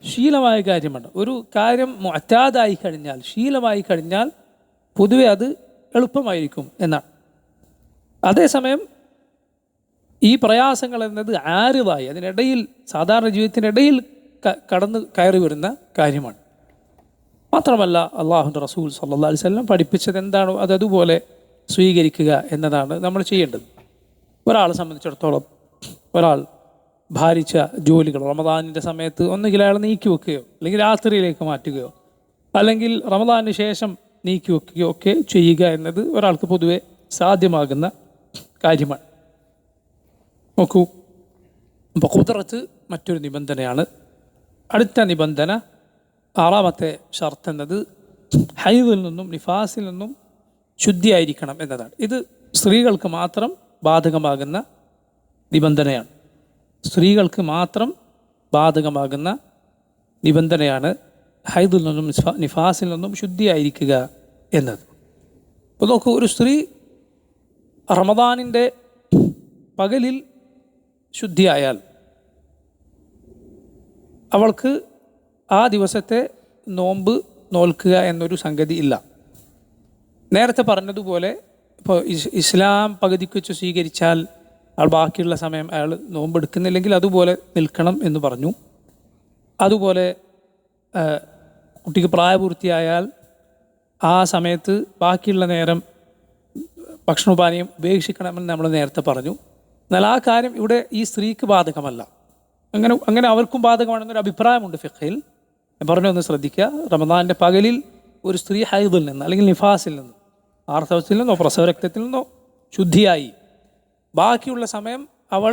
ശീലമായ കാര്യമാണ്. ഒരു കാര്യം മുഅ്താദായി കഴിഞ്ഞാൽ, ശീലമായി കഴിഞ്ഞാൽ പൊതുവെ അത് എളുപ്പമായിരിക്കും എന്നാണ്. അതേസമയം ഈ പ്രയാസങ്ങൾ എന്നത് ആരിതായി, അതിനിടയിൽ സാധാരണ ജീവിതത്തിനിടയിൽ കയറി വരുന്ന കാര്യമാണ്. മാത്രമല്ല അള്ളാഹുവിൻ്റെ റസൂൽ സല്ലല്ലാഹു അലൈഹി വസല്ലം പഠിപ്പിച്ചത് എന്താണോ അതുപോലെ സ്വീകരിക്കുക എന്നതാണ് നമ്മൾ ചെയ്യേണ്ടത്. ഒരാളെ സംബന്ധിച്ചിടത്തോളം ഒരാൾ ഭാരിച്ച ജോലികൾ റമദാനിൻ്റെ സമയത്ത് ഒന്നുകിൽ അയാൾ നീക്കി വെക്കുകയോ അല്ലെങ്കിൽ രാത്രിയിലേക്ക് മാറ്റുകയോ അല്ലെങ്കിൽ റമദാനിന് ശേഷം നീക്കി വെക്കുകയോ ഒക്കെ ചെയ്യുക എന്നത് ഒരാൾക്ക് പൊതുവെ സാധ്യമാകുന്ന കാര്യമാണ്. നോക്കൂ, അപ്പോൾ ഖുദ്റത്ത് മറ്റൊരു നിബന്ധനയാണ്. അടുത്ത നിബന്ധന, ആറാമത്തെ ഷർത്ത് എന്നത് ഹൈദിൽ നിന്നും നിഫാസിൽ നിന്നും ശുദ്ധിയായിരിക്കണം എന്നതാണ്. ഇത് സ്ത്രീകൾക്ക് മാത്രം ബാധകമാകുന്ന നിബന്ധനയാണ്. സ്ത്രീകൾക്ക് മാത്രം ബാധകമാകുന്ന നിബന്ധനയാണ് ഹൈദിൽ നിന്നും നിഫാസിൽ നിന്നും ശുദ്ധിയായിരിക്കുക എന്നത്. അപ്പോൾ നോക്കൂ, ഒരു സ്ത്രീ റമദാനിൻ്റെ പകലിൽ ശുദ്ധിയായാൽ അവൾക്ക് ആ ദിവസത്തെ നോമ്പ് നോൽക്കുക എന്നൊരു സംഗതി ഇല്ല. നേരത്തെ പറഞ്ഞതുപോലെ ഇപ്പോൾ ഇസ്ലാം പകുതിക്ക് വെച്ച് സ്വീകരിച്ചാൽ അയാൾ ബാക്കിയുള്ള സമയം അയാൾ നോമ്പെടുക്കുന്നില്ലെങ്കിൽ അതുപോലെ നിൽക്കണം എന്ന് പറഞ്ഞു. അതുപോലെ കുട്ടിക്ക് പ്രായപൂർത്തിയായാൽ ആ സമയത്ത് ബാക്കിയുള്ള നേരം ഭക്ഷണോപാനീയം ഉപേക്ഷിക്കണമെന്ന് നമ്മൾ നേരത്തെ പറഞ്ഞു. എന്നാൽ ആ കാര്യം ഇവിടെ ഈ സ്ത്രീക്ക് ബാധകമല്ല. അങ്ങനെ അവർക്കും ബാധകമാണെന്നൊരു അഭിപ്രായമുണ്ട് ഫിഖ്ഹിൽ. ഞാൻ പറഞ്ഞൊന്ന് ശ്രദ്ധിക്കുക, റമദാനിൻ്റെ പകലിൽ ഒരു സ്ത്രീ ഹൈദിൽ നിന്ന് അല്ലെങ്കിൽ നിഫാസിൽ നിന്ന്, ആർത്തവത്തിൽ നിന്നോ പ്രസവരക്തത്തിൽ നിന്നോ ശുദ്ധിയായി ബാക്കിയുള്ള സമയം അവൾ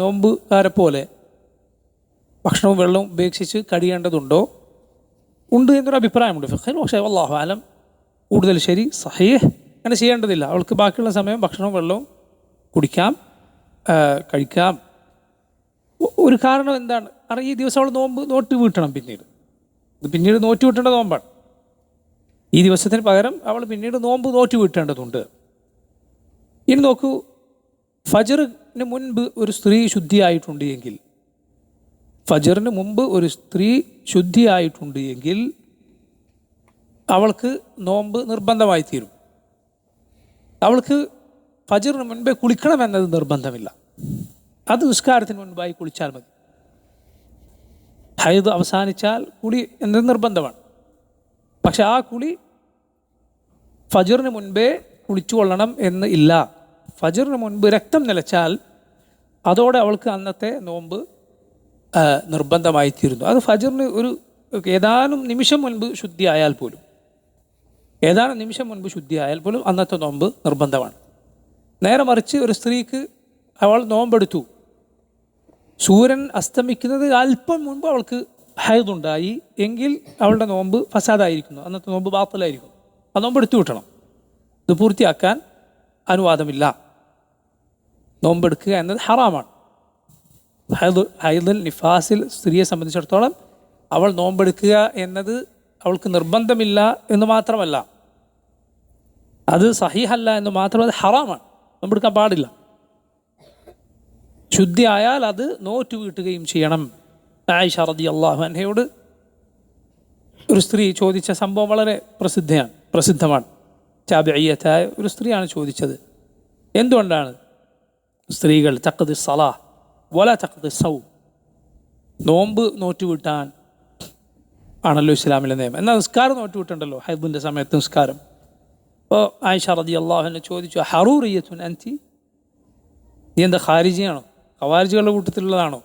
നോമ്പുകാരെ പോലെ ഭക്ഷണവും വെള്ളവും ഉപേക്ഷിച്ച് കഴിയേണ്ടതുണ്ടോ? ഉണ്ട് എന്നൊരു അഭിപ്രായമുണ്ട് ഫിഖ്ഹിൽ. പക്ഷേ വല്ലാഹു അലം കൂടുതൽ ശരി സഹീഹ് അങ്ങനെ ചെയ്യേണ്ടതില്ല. അവൾക്ക് ബാക്കിയുള്ള സമയം ഭക്ഷണവും വെള്ളവും കുടിക്കാം, കഴിക്കാം. ഒരു കാരണം എന്താണ്? കാരണം ഈ ദിവസം അവൾ നോമ്പ് നോറ്റ് വീട്ടണം. പിന്നീട് നോറ്റ് വീട്ടേണ്ട നോമ്പാണ്. ഈ ദിവസത്തിന് പകരം അവൾ പിന്നീട് നോമ്പ് നോറ്റ് വീട്ടേണ്ടതുണ്ട്. ഇനി നോക്കൂ, ഫജറിന് മുൻപ് ഒരു സ്ത്രീ ശുദ്ധിയായിട്ടുണ്ട് എങ്കിൽ, ഫജറിന് മുമ്പ് ഒരു സ്ത്രീ ശുദ്ധിയായിട്ടുണ്ട് എങ്കിൽ അവൾക്ക് നോമ്പ് നിർബന്ധമായി തീരും. അവൾക്ക് ഫജറിന് മുൻപേ കുളിക്കണമെന്നത് നിർബന്ധമില്ല. അത് നിസ്കാരത്തിന് മുൻപായി കുളിച്ചാൽ മതി. ഹൈദ് അവസാനിച്ചാൽ കുളി എന്നത് നിർബന്ധമാണ്. പക്ഷെ ആ കുളി ഫജറിന് മുൻപേ കുളിച്ചു കൊള്ളണം എന്ന് ഇല്ല. ഫജറിന് മുൻപ് രക്തം നിലച്ചാൽ അതോടെ അവൾക്ക് അന്നത്തെ നോമ്പ് നിർബന്ധമായി തീരുന്നു. അത് ഫജറിന് ഏതാനും നിമിഷം മുൻപ് ശുദ്ധിയായാൽ പോലും അന്നത്തെ നോമ്പ് നിർബന്ധമാണ്. നേരെ മറിച്ച് ഒരു സ്ത്രീക്ക് അവൾ നോമ്പെടുത്തു, സൂര്യൻ അസ്തമിക്കുന്നത് അല്പം മുൻപ് അവൾക്ക് ഹൈദുണ്ടായി എങ്കിൽ അവളുടെ നോമ്പ് ഫസാദായിരിക്കുന്നു, അന്നത്തെ നോമ്പ് ബാത്തിലായിരിക്കും. ആ നോമ്പ് എടുത്തു വിട്ടണം. ഇത് പൂർത്തിയാക്കാൻ അനുവാദമില്ല. നോമ്പെടുക്കുക എന്നത് ഹറാമാണ്. ഹൈദുൽ നിഫാസിൽ സ്ത്രീയെ സംബന്ധിച്ചിടത്തോളം അവൾ നോമ്പെടുക്കുക എന്നത് അവൾക്ക് നിർബന്ധമില്ല എന്ന് മാത്രമല്ല, അത് സഹീഹല്ല എന്ന് മാത്രമല്ല, അത് ഹറാമാണ്. നോമ്പെടുക്കാൻ പാടില്ല. ശുദ്ധിയായാൽ അത് നോറ്റ് വീട്ടുകയും ചെയ്യണം. ആയിഷ റളിയല്ലാഹു അൻഹയോട് ഒരു സ്ത്രീ ചോദിച്ച സംഭവം വളരെ പ്രസിദ്ധമാണ്. താബിഈയത്തായ ഒരു സ്ത്രീയാണ് ചോദിച്ചത്, എന്തുകൊണ്ടാണ് സ്ത്രീകൾ തഖ്ദി സലാഹ് വല തഖ്ദി സൗം, നോമ്പ് നോറ്റുവിട്ടാൻ ആണല്ലോ ഇസ്ലാമിലെ നിയമം, എന്നാൽ നിസ്കാരം നോറ്റുവിട്ടുണ്ടല്ലോ ഹൈദിൻ്റെ സമയത്ത് നിസ്കാരം. അപ്പോൾ ആയിഷ റളിയല്ലാഹു അൻഹ ചോദിച്ചു, ഹറൂറിയത്തുൻ അൻതി, നീ എന്താ ഖാരിജിയാണോ, ഖവാരിജികളുടെ കൂട്ടത്തിലുള്ളതാണോ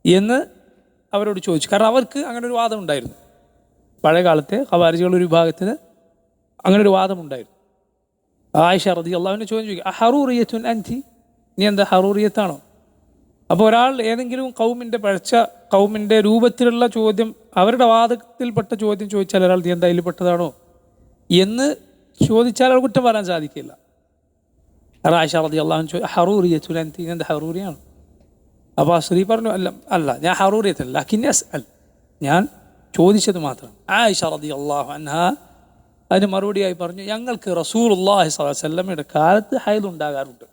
എന്ന് അവരോട് ചോദിച്ചു. കാരണം അവർക്ക് അങ്ങനെ ഒരു വാദം ഉണ്ടായിരുന്നു. പഴയ കാലത്തെ ഖവാരിജികളുടെ ഒരു വിഭാഗത്തിന് അങ്ങനെ ഒരു വാദമുണ്ടായിരുന്നു. ആയിഷ റളിയല്ലാഹു അൻഹ ചോദിച്ചു, ഹറൂറിയത്തുൻ അൻതി, നീ എന്താ ഹറൂറിയത്താണോ? അപ്പോൾ ഒരാൾ ഏതെങ്കിലും പഴച്ച കൗമിൻ്റെ രൂപത്തിലുള്ള ചോദ്യം, അവരുടെ വാദത്തിൽപ്പെട്ട ചോദ്യം ചോദിച്ചാൽ ഒരാൾ നീ എന്താ അതിൽപ്പെട്ടതാണോ എന്ന് ചോദിച്ചാൽ അവർ കുറ്റം പറയാൻ സാധിക്കില്ല. ആയിഷ റളിയല്ലാഹു അൻഹ ഹറൂറിയത്തുൻ അൻതി, നീ എന്താ ഹറൂറിയാണ്? അപ്പോൾ ആ സ്ത്രീ പറഞ്ഞു, അല്ല ഞാൻ ഹറൂറിയത്തല്ല, ലക്കിനി അസ്അൽ, ഞാൻ ചോദിച്ചത് മാത്രം. ആയിഷ റളിയല്ലാഹു അൻഹ അതിന് മറുപടിയായി പറഞ്ഞു, ഞങ്ങൾക്ക് റസൂലുള്ളാഹി സ്വല്ലല്ലാഹു അലൈഹി വസല്ലമയുടെ കാലത്ത് ഹൈദ് ഉണ്ടാകാറുണ്ട്.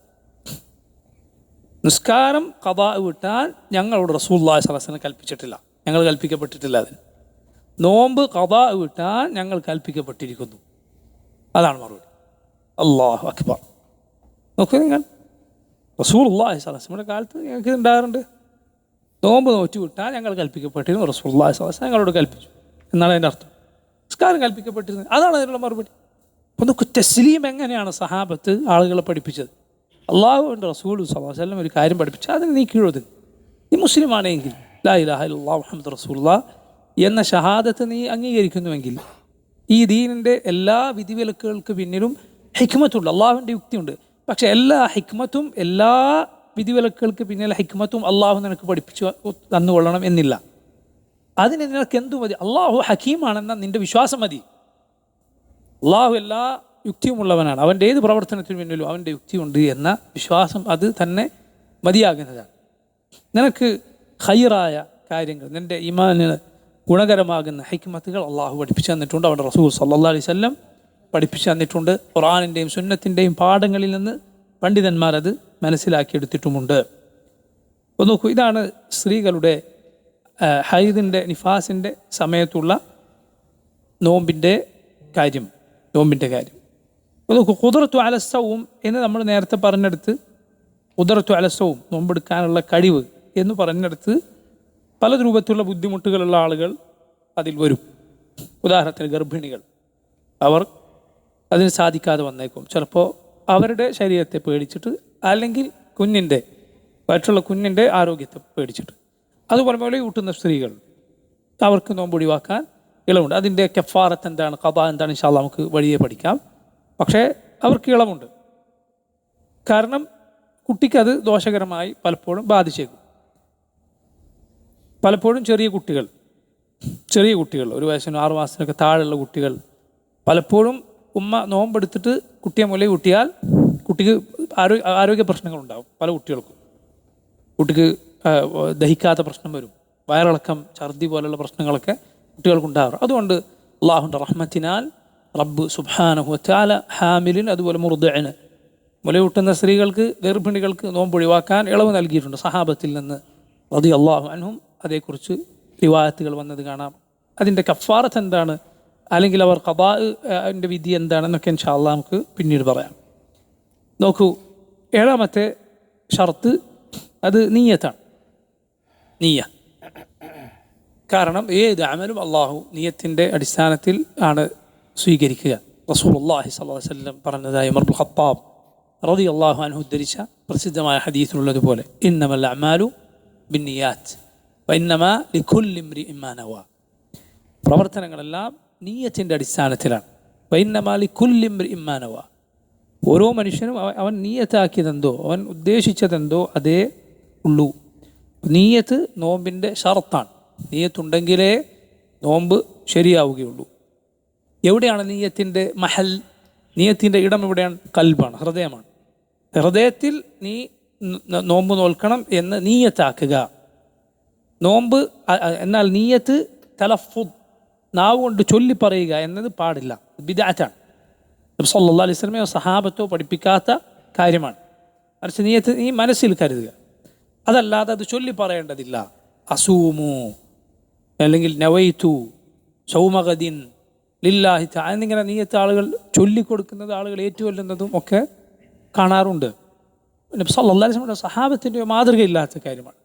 നിസ്കാരം ഖദാ വിട്ടാൽ ഞങ്ങളോട് റസൂലുള്ളാഹി സ്വല്ലല്ലാഹു അലൈഹി വസല്ലം കൽപ്പിച്ചിട്ടില്ല, ഞങ്ങൾ കൽപ്പിക്കപ്പെട്ടിട്ടില്ല. അതിന് നോമ്പ് ഖദാ വിട്ടാൽ ഞങ്ങൾ കൽപ്പിക്കപ്പെട്ടിരിക്കുന്നു. അതാണ് മറുപടി. അല്ലാഹു അക്ബർ. നോക്കൂ നിങ്ങൾ, റസൂലുള്ളാഹി സ്വല്ലല്ലാഹു അലൈഹി വസല്ലമയുടെ കാലത്ത് ഞങ്ങൾക്ക് ഉണ്ടാകാറുണ്ട്. നോമ്പ് നോറ്റ് വിട്ടാൽ ഞങ്ങൾ കൽപ്പിക്കപ്പെട്ടിരുന്നു, റസൂലുള്ളാഹി സ്വല്ലല്ലാഹു അലൈഹി വസല്ലം ഞങ്ങളോട് കൽപ്പിച്ചു എന്നാണ് അതിൻ്റെ അർത്ഥം. നിസ്കാരം കൽപ്പിക്കപ്പെട്ടിരുന്നത്, അതാണ് അതിനുള്ള മറുപടി. അപ്പോൾ നോക്കൂ, തസ്ലീം എങ്ങനെയാണ് സഹാബത്ത് ആളുകളെ പഠിപ്പിച്ചത്. അള്ളാഹുവിൻ്റെ റസൂൽ സ്വല്ലല്ലാഹു അലൈഹി വസല്ലം ഒരു കാര്യം പഠിപ്പിച്ചു, അതിന് നീ കീഴൊതുങ്ങ്. നീ മുസ്ലിമാണെങ്കിൽ ലാ ഇലാഹ ഇല്ലല്ലാഹ് മുഹമ്മദ് റസൂലുള്ളാഹ് എന്ന ഷഹാദത്ത് നീ അംഗീകരിക്കുന്നുവെങ്കിൽ ഈ ദീനിൻ്റെ എല്ലാ വിധിവിലക്കുകൾക്ക് പിന്നിലും ഹിക്മത്തുണ്ട്, അള്ളാഹുവിൻ്റെ യുക്തിയുണ്ട്. പക്ഷേ എല്ലാ ഹിക്മത്തും, എല്ലാ വിധിവിലക്കുകൾക്ക് പിന്നിലെ ഹിക്മത്തും അള്ളാഹു നിനക്ക് പഠിപ്പിച്ചു തന്നുകൊള്ളണം എന്നില്ല. അതിന് നിനക്ക് എന്തു മതി? അള്ളാഹു ഹക്കീമാണെന്ന നിൻ്റെ വിശ്വാസം മതി. അള്ളാഹു എല്ലാ യുക്തിയുമുള്ളവനാണ്, അവൻ്റെ ഏത് പ്രവർത്തനത്തിന് പിന്നിലും അവൻ്റെ യുക്തിയുണ്ട് എന്ന വിശ്വാസം അത് തന്നെ മതിയാകുന്നതാണ്. നിനക്ക് ഖൈറായ കാര്യങ്ങൾ, നിൻ്റെ ഈമാനിന് ഗുണകരമാകുന്ന ഹിക്മത്തുകൾ അള്ളാഹു പഠിപ്പിച്ചു തന്നിട്ടുണ്ട്, അവൻ്റെ റസൂൽ സല്ലല്ലാഹു അലൈഹി വസല്ലം പഠിപ്പിച്ചു തന്നിട്ടുണ്ട്. ഖുർആനിൻ്റെയും സുന്നത്തിൻ്റെയും പാഠങ്ങളിൽ നിന്ന് പണ്ഡിതന്മാരത് മനസ്സിലാക്കിയെടുത്തിട്ടുമുണ്ട്. അപ്പോൾ നോക്കൂ, ഇതാണ് സ്ത്രീകളുടെ ഹൈദിൻ്റെ നിഫാസിൻ്റെ സമയത്തുള്ള നോമ്പിൻ്റെ കാര്യം. അപ്പോൾ നോക്കൂ, ഖുദ്റത്തു അലസ്സവും എന്ന് നമ്മൾ നേരത്തെ പറഞ്ഞെടുത്ത്, ഖുദ്റത്തു അലസ്സവും നോമ്പെടുക്കാനുള്ള കഴിവ് എന്ന് പറഞ്ഞെടുത്ത് പല രൂപത്തിലുള്ള ബുദ്ധിമുട്ടുകളുള്ള ആളുകൾ അതിൽ വരും. ഉദാഹരണത്തിന് ഗർഭിണികൾ, അവർ അതിന് സാധിക്കാതെ വന്നേക്കും. ചിലപ്പോൾ അവരുടെ ശരീരത്തെ പേടിച്ചിട്ട്, അല്ലെങ്കിൽ വയറ്റുള്ള കുഞ്ഞിൻ്റെ ആരോഗ്യത്തെ പേടിച്ചിട്ട്. അതുപോലെ ഊട്ടുന്ന സ്ത്രീകൾ, അവർക്ക് നോമ്പ് ഒഴിവാക്കാൻ ഇളവുണ്ട്. അതിൻ്റെ കഫാറത്ത് എന്താണ്, ഖദാ എന്താണ്, ഇൻഷാ അല്ലാഹ് നമുക്ക് വഴിയെ പഠിക്കാം. പക്ഷേ അവർക്ക് ഇളവുണ്ട്. കാരണം കുട്ടിക്കത് ദോഷകരമായി പലപ്പോഴും ബാധിച്ചേക്കും. പലപ്പോഴും ചെറിയ കുട്ടികൾ, 1 വയസ്സിനും 6 മാസത്തിനൊക്കെ താഴെയുള്ള കുട്ടികൾ, പലപ്പോഴും ഉമ്മ നോമ്പെടുത്തിട്ട് കുട്ടിയെ മുലയിൽ ഊട്ടിയാൽ കുട്ടിക്ക് ആരോഗ്യ പ്രശ്നങ്ങളുണ്ടാകും. പല കുട്ടിക്ക് ദഹിക്കാത്ത പ്രശ്നം വരും, വയറിളക്കം, ഛർദി പോലുള്ള പ്രശ്നങ്ങളൊക്കെ കുട്ടികൾക്കുണ്ടാകും. അതുകൊണ്ട് അള്ളാഹുവിൻ്റെ റഹ്മത്തിനാൽ റബ്ബ് സുബ്ഹാനഹു വ തആല ഹാമിലിന്, അതുപോലെ മുർദിഇന്, മുലയൂട്ടുന്ന സ്ത്രീകൾക്ക്, ഗർഭിണികൾക്ക് നോമ്പ് ഒഴിവാക്കാൻ ഇളവ് നൽകിയിട്ടുണ്ട്. സഹാബത്തിൽ നിന്ന് റളിയല്ലാഹു അൻഹും അതേക്കുറിച്ച് റിവായത്തുകൾ വന്നത് കാണാം. അതിൻ്റെ കഫാറത്ത് എന്താണ്, അല്ലെങ്കിൽ അവർ ഖദാഇൻ്റെ വിധി എന്താണെന്നൊക്കെ ഇൻഷാ അല്ലാഹ് നമുക്ക് പിന്നീട് പറയാം. നോക്കൂ, 7ാമത്തെ ഷർത്ത് അത് നിയ്യത്താണ്. കാരണം ഏത് അമലും അള്ളാഹു നിയ്യത്തിൻ്റെ അടിസ്ഥാനത്തിൽ ആണ് സ്വീകരിക്കുക. റസൂലുള്ളാഹി സ്വല്ലല്ലാഹു അലൈഹി വസല്ലം പറഞ്ഞതായി ഉമർ ഇബ്നുൽ ഖത്താബ് റളിയല്ലാഹു അൻഹു ഉദ്ധരിച്ച പ്രസിദ്ധമായ ഹദീസിലുള്ളതുപോലെ, ഇന്നമൽ അഅ്മാലു ബിന്നിയാത്ത് വഇന്നമാ ലികുല്ലി ഇംറിഇൻ മാ നവാ. പ്രവർത്തനങ്ങളെല്ലാം നിയ്യത്തിൻ്റെ അടിസ്ഥാനത്തിലാണ്. വഇന്നമാ ലികുല്ലി ഇംറിഇൻ മാ നവാ. ഓരോ മനുഷ്യനും അവൻ നീയത്താക്കിയതെന്തോ അവൻ ഉദ്ദേശിച്ചതെന്തോ അതേ ഉള്ളൂ. നീയത്ത് നോമ്പിൻ്റെ ഷർത്താണ്. നീയത്തുണ്ടെങ്കിലേ നോമ്പ് ശരിയാവുകയുള്ളൂ. എവിടെയാണ് നീയത്തിൻ്റെ മഹൽ? നീയത്തിൻ്റെ ഇടം എവിടെയാണ്? കൽബാണ്, ഹൃദയമാണ്. ഹൃദയത്തിൽ നീ നോമ്പ് നോൽക്കണം എന്ന് നീയത്താക്കുക. നോമ്പ് എന്നാൽ നീയത്ത് തലഫുദ്, നാവ് കൊണ്ട് ചൊല്ലി പറയുക എന്നത് പാടില്ല, ബിദ്അത്താണ്. നബി സല്ലല്ലാഹു അലൈഹി വസല്ലമയോ സഹാബത്തോ പഠിപ്പിക്കാത്ത കാര്യമാണ്. മറിച്ച് നീയത്ത് നീ മനസ്സിൽ കരുതുക, അതല്ലാതെ അത് ചൊല്ലി പറയേണ്ടതില്ല. അസൂമു അല്ലെങ്കിൽ നവൈതു സൗമഗദിൻ ലില്ലാഹി തആല എന്നിങ്ങനെ നീയത്ത് ആളുകൾ ചൊല്ലിക്കൊടുക്കുന്നത്, ആളുകൾ ഏറ്റുകൊല്ലുന്നതും ഒക്കെ കാണാറുണ്ട്. നബി സല്ലല്ലാഹു അലൈഹി വസല്ലം സഹാബത്തിൻ്റെ മാതൃകയില്ലാത്ത കാര്യമാണ്.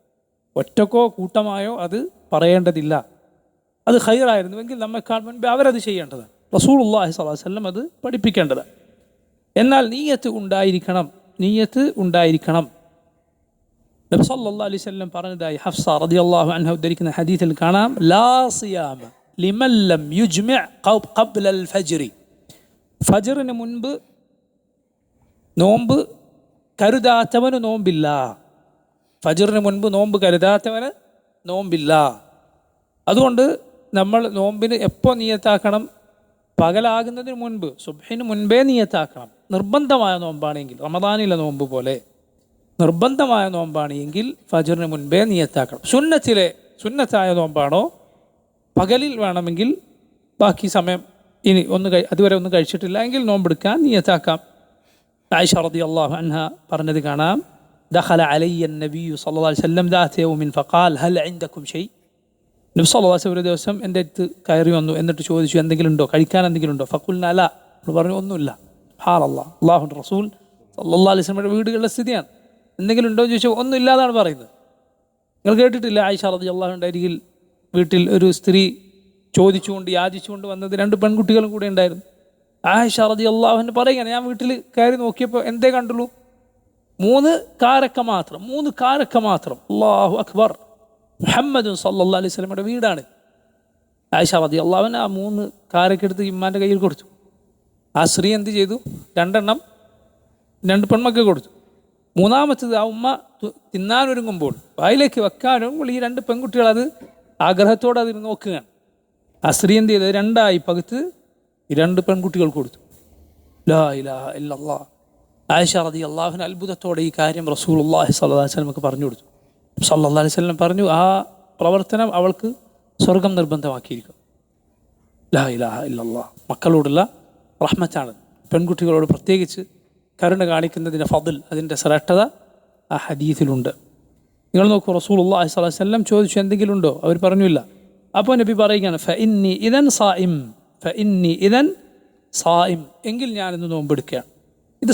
ഒറ്റക്കോ കൂട്ടമായോ അത് പറയേണ്ടതില്ല. അത് ഖൈറായിരുന്നുവെങ്കിൽ നമ്മെക്കാൾ മുൻപ് അവരത് ചെയ്യേണ്ടതാണ്. റസൂലുള്ളാഹി സ്വല്ലല്ലാഹു അലൈഹി വസല്ലം അത് പഠിപ്പിക്കേണ്ടതാണ്. എന്നാൽ നീയത്ത് ഉണ്ടായിരിക്കണം. നബി സല്ലല്ലാഹു അലൈഹി വസല്ലം പറഞ്ഞതായി ഹഫ്സ റളിയല്ലാഹു അൻഹ ഉദ്ധരിക്കുന്ന ഹദീസിൽ കാണാം, ലാ സിയാമ ലിമൻ ലം യുജ്മിഅ ഖബ്ല അൽ ഫജ്രി. ഫജ്റിന് മുൻപ് നോമ്പ് കരുതാത്തവന് നോമ്പില്ല. ഫജ്റിന് മുൻപ് നോമ്പ് കരുതാത്തവന് നോമ്പില്ല. അതുകൊണ്ട് നമ്മൾ നോമ്പിന് എപ്പോൾ നിയത്താക്കണം? പകലാകുന്നതിന് മുൻപ്, സുബ്ഹിന് മുൻപേ നിയത്താക്കണം. നിർബന്ധമായ നോമ്പാണെങ്കിൽ, റമദാനിലെ നോമ്പ് പോലെ നിർബന്ധമായ നോമ്പാണെങ്കിൽ ഫജ്റിന് മുൻപേ നിയത്താക്കണം. സുന്നത്തായ നോമ്പാണോ പകലിൽ വേണമെങ്കിൽ ബാക്കി സമയം ഇനി അതുവരെ ഒന്നും കഴിച്ചിട്ടില്ല എങ്കിൽ നോമ്പെടുക്കാൻ നിയത്താക്കാം. ആയിഷ റളിയല്ലാഹു അൻഹ പറഞ്ഞത് കാണാം, ദഖല അലയ്യ നബിയ്യു സല്ലല്ലാഹു അലൈഹി വസല്ലം ദാത യൗമിൻ ഫഖാൽ ഹൽ ഇൻദകും ഷൈ. നബി സല്ലല്ലാഹു അലൈഹി വസല്ലം ഒരു ദിവസം എൻ്റെ അടുത്ത് കയറി വന്നു, എന്നിട്ട് ചോദിച്ചു, എന്തെങ്കിലും ഉണ്ടോ, കഴിക്കാൻ എന്തെങ്കിലും ഉണ്ടോ? ഫഖുൽനാ ലാ, നമ്മൾ പറഞ്ഞു ഒന്നുമില്ല. സുബ്ഹാനല്ലാഹ്, അല്ലാഹുവിൻ്റെ റസൂൽ സല്ലല്ലാഹു അലൈഹി വസല്ലമയുടെ വീടുകളിലെ സ്ഥിതിയാണ്. എന്തെങ്കിലും ഉണ്ടോ എന്ന് ചോദിച്ചാൽ ഒന്നും ഇല്ലാതാണ് പറയുന്നത്. നിങ്ങൾ കേട്ടിട്ടില്ല, ആയിഷ റളിയല്ലാഹു അൻഹയുടെ അരികിൽ വീട്ടിൽ ഒരു സ്ത്രീ ചോദിച്ചുകൊണ്ട് യാചിച്ചുകൊണ്ട് വന്നത് 2 പെൺകുട്ടികളും കൂടെ ഉണ്ടായിരുന്നു. ആയിഷ റളിയല്ലാഹു അൻഹ പറയുകയാണ്, ഞാൻ വീട്ടിൽ കയറി നോക്കിയപ്പോൾ എന്തേ കണ്ടുള്ളൂ? 3 കാരക്ക മാത്രം. അല്ലാഹു അക്ബർ, മുഹമ്മദ് സല്ലല്ലാഹു അലൈഹി വസല്ലമയുടെ വീടാണ്. ആയിഷ റളിയല്ലാഹു അൻഹ ആ 3 കാരക്കെടുത്ത് ഇമ്മാൻ്റെ കയ്യിൽ കൊടുത്തു. ആ സ്ത്രീ എന്ത് ചെയ്തു? 2 പെൺമക്കൾ കൊടുത്തു. മൂന്നാമത്തത് ആ ഉമ്മ തിന്നാനൊരുങ്ങുമ്പോൾ, വായിലേക്ക് വെക്കാനൊരുങ്ങുമ്പോൾ ഈ 2 പെൺകുട്ടികൾ അത് ആഗ്രഹത്തോടെ അതിന് നോക്കുകയാണ്. ആ സ്ത്രീ എന്ത് ചെയ്തത്? 2ആയി പകുത്ത് ഈ 2 പെൺകുട്ടികൾ കൊടുത്തു. ലാ ഇലാഹ ഇല്ലല്ലാഹ്. ആയിഷ റളിയല്ലാഹു അൻഹ അത്ഭുതത്തോടെ ഈ കാര്യം റസൂലുള്ളാഹി സ്വല്ലല്ലാഹു അലൈഹി വസല്ലമക്ക് പറഞ്ഞു കൊടുത്തു. സല്ലല്ലാഹു അലൈഹി വസല്ലം പറഞ്ഞു, ആ പ്രവർത്തനം അവൾക്ക് സ്വർഗം നിർബന്ധമാക്കിയിരിക്കും. ലാ ഇലാഹ ഇല്ലല്ലാഹ്. മക്കളോടുള്ള റഹ്മത്താണ്. പെൺകുട്ടികളോട് പ്രത്യേകിച്ച് കരുണ കാണിക്കുന്നതിൻ്റെ ഫضൽ, അതിൻ്റെ ശ്രേഷ്ഠത ആ ഹദീസിലുണ്ട്. നിങ്ങൾ നോക്കൂ, റസൂലുള്ളാഹി സ്വല്ലല്ലാഹു അലൈഹി വസല്ലം ചോദിച്ചു, എന്തെങ്കിലും ഉണ്ടോ? അവർ പറഞ്ഞില്ല. അപ്പോൾ നബി പറയുകയാണ്, ഫഇന്നി ഇദൻ സായിം, എങ്കിൽ ഞാനിന്ന് നോമ്പെടുക്കുകയാണ്. ഇത്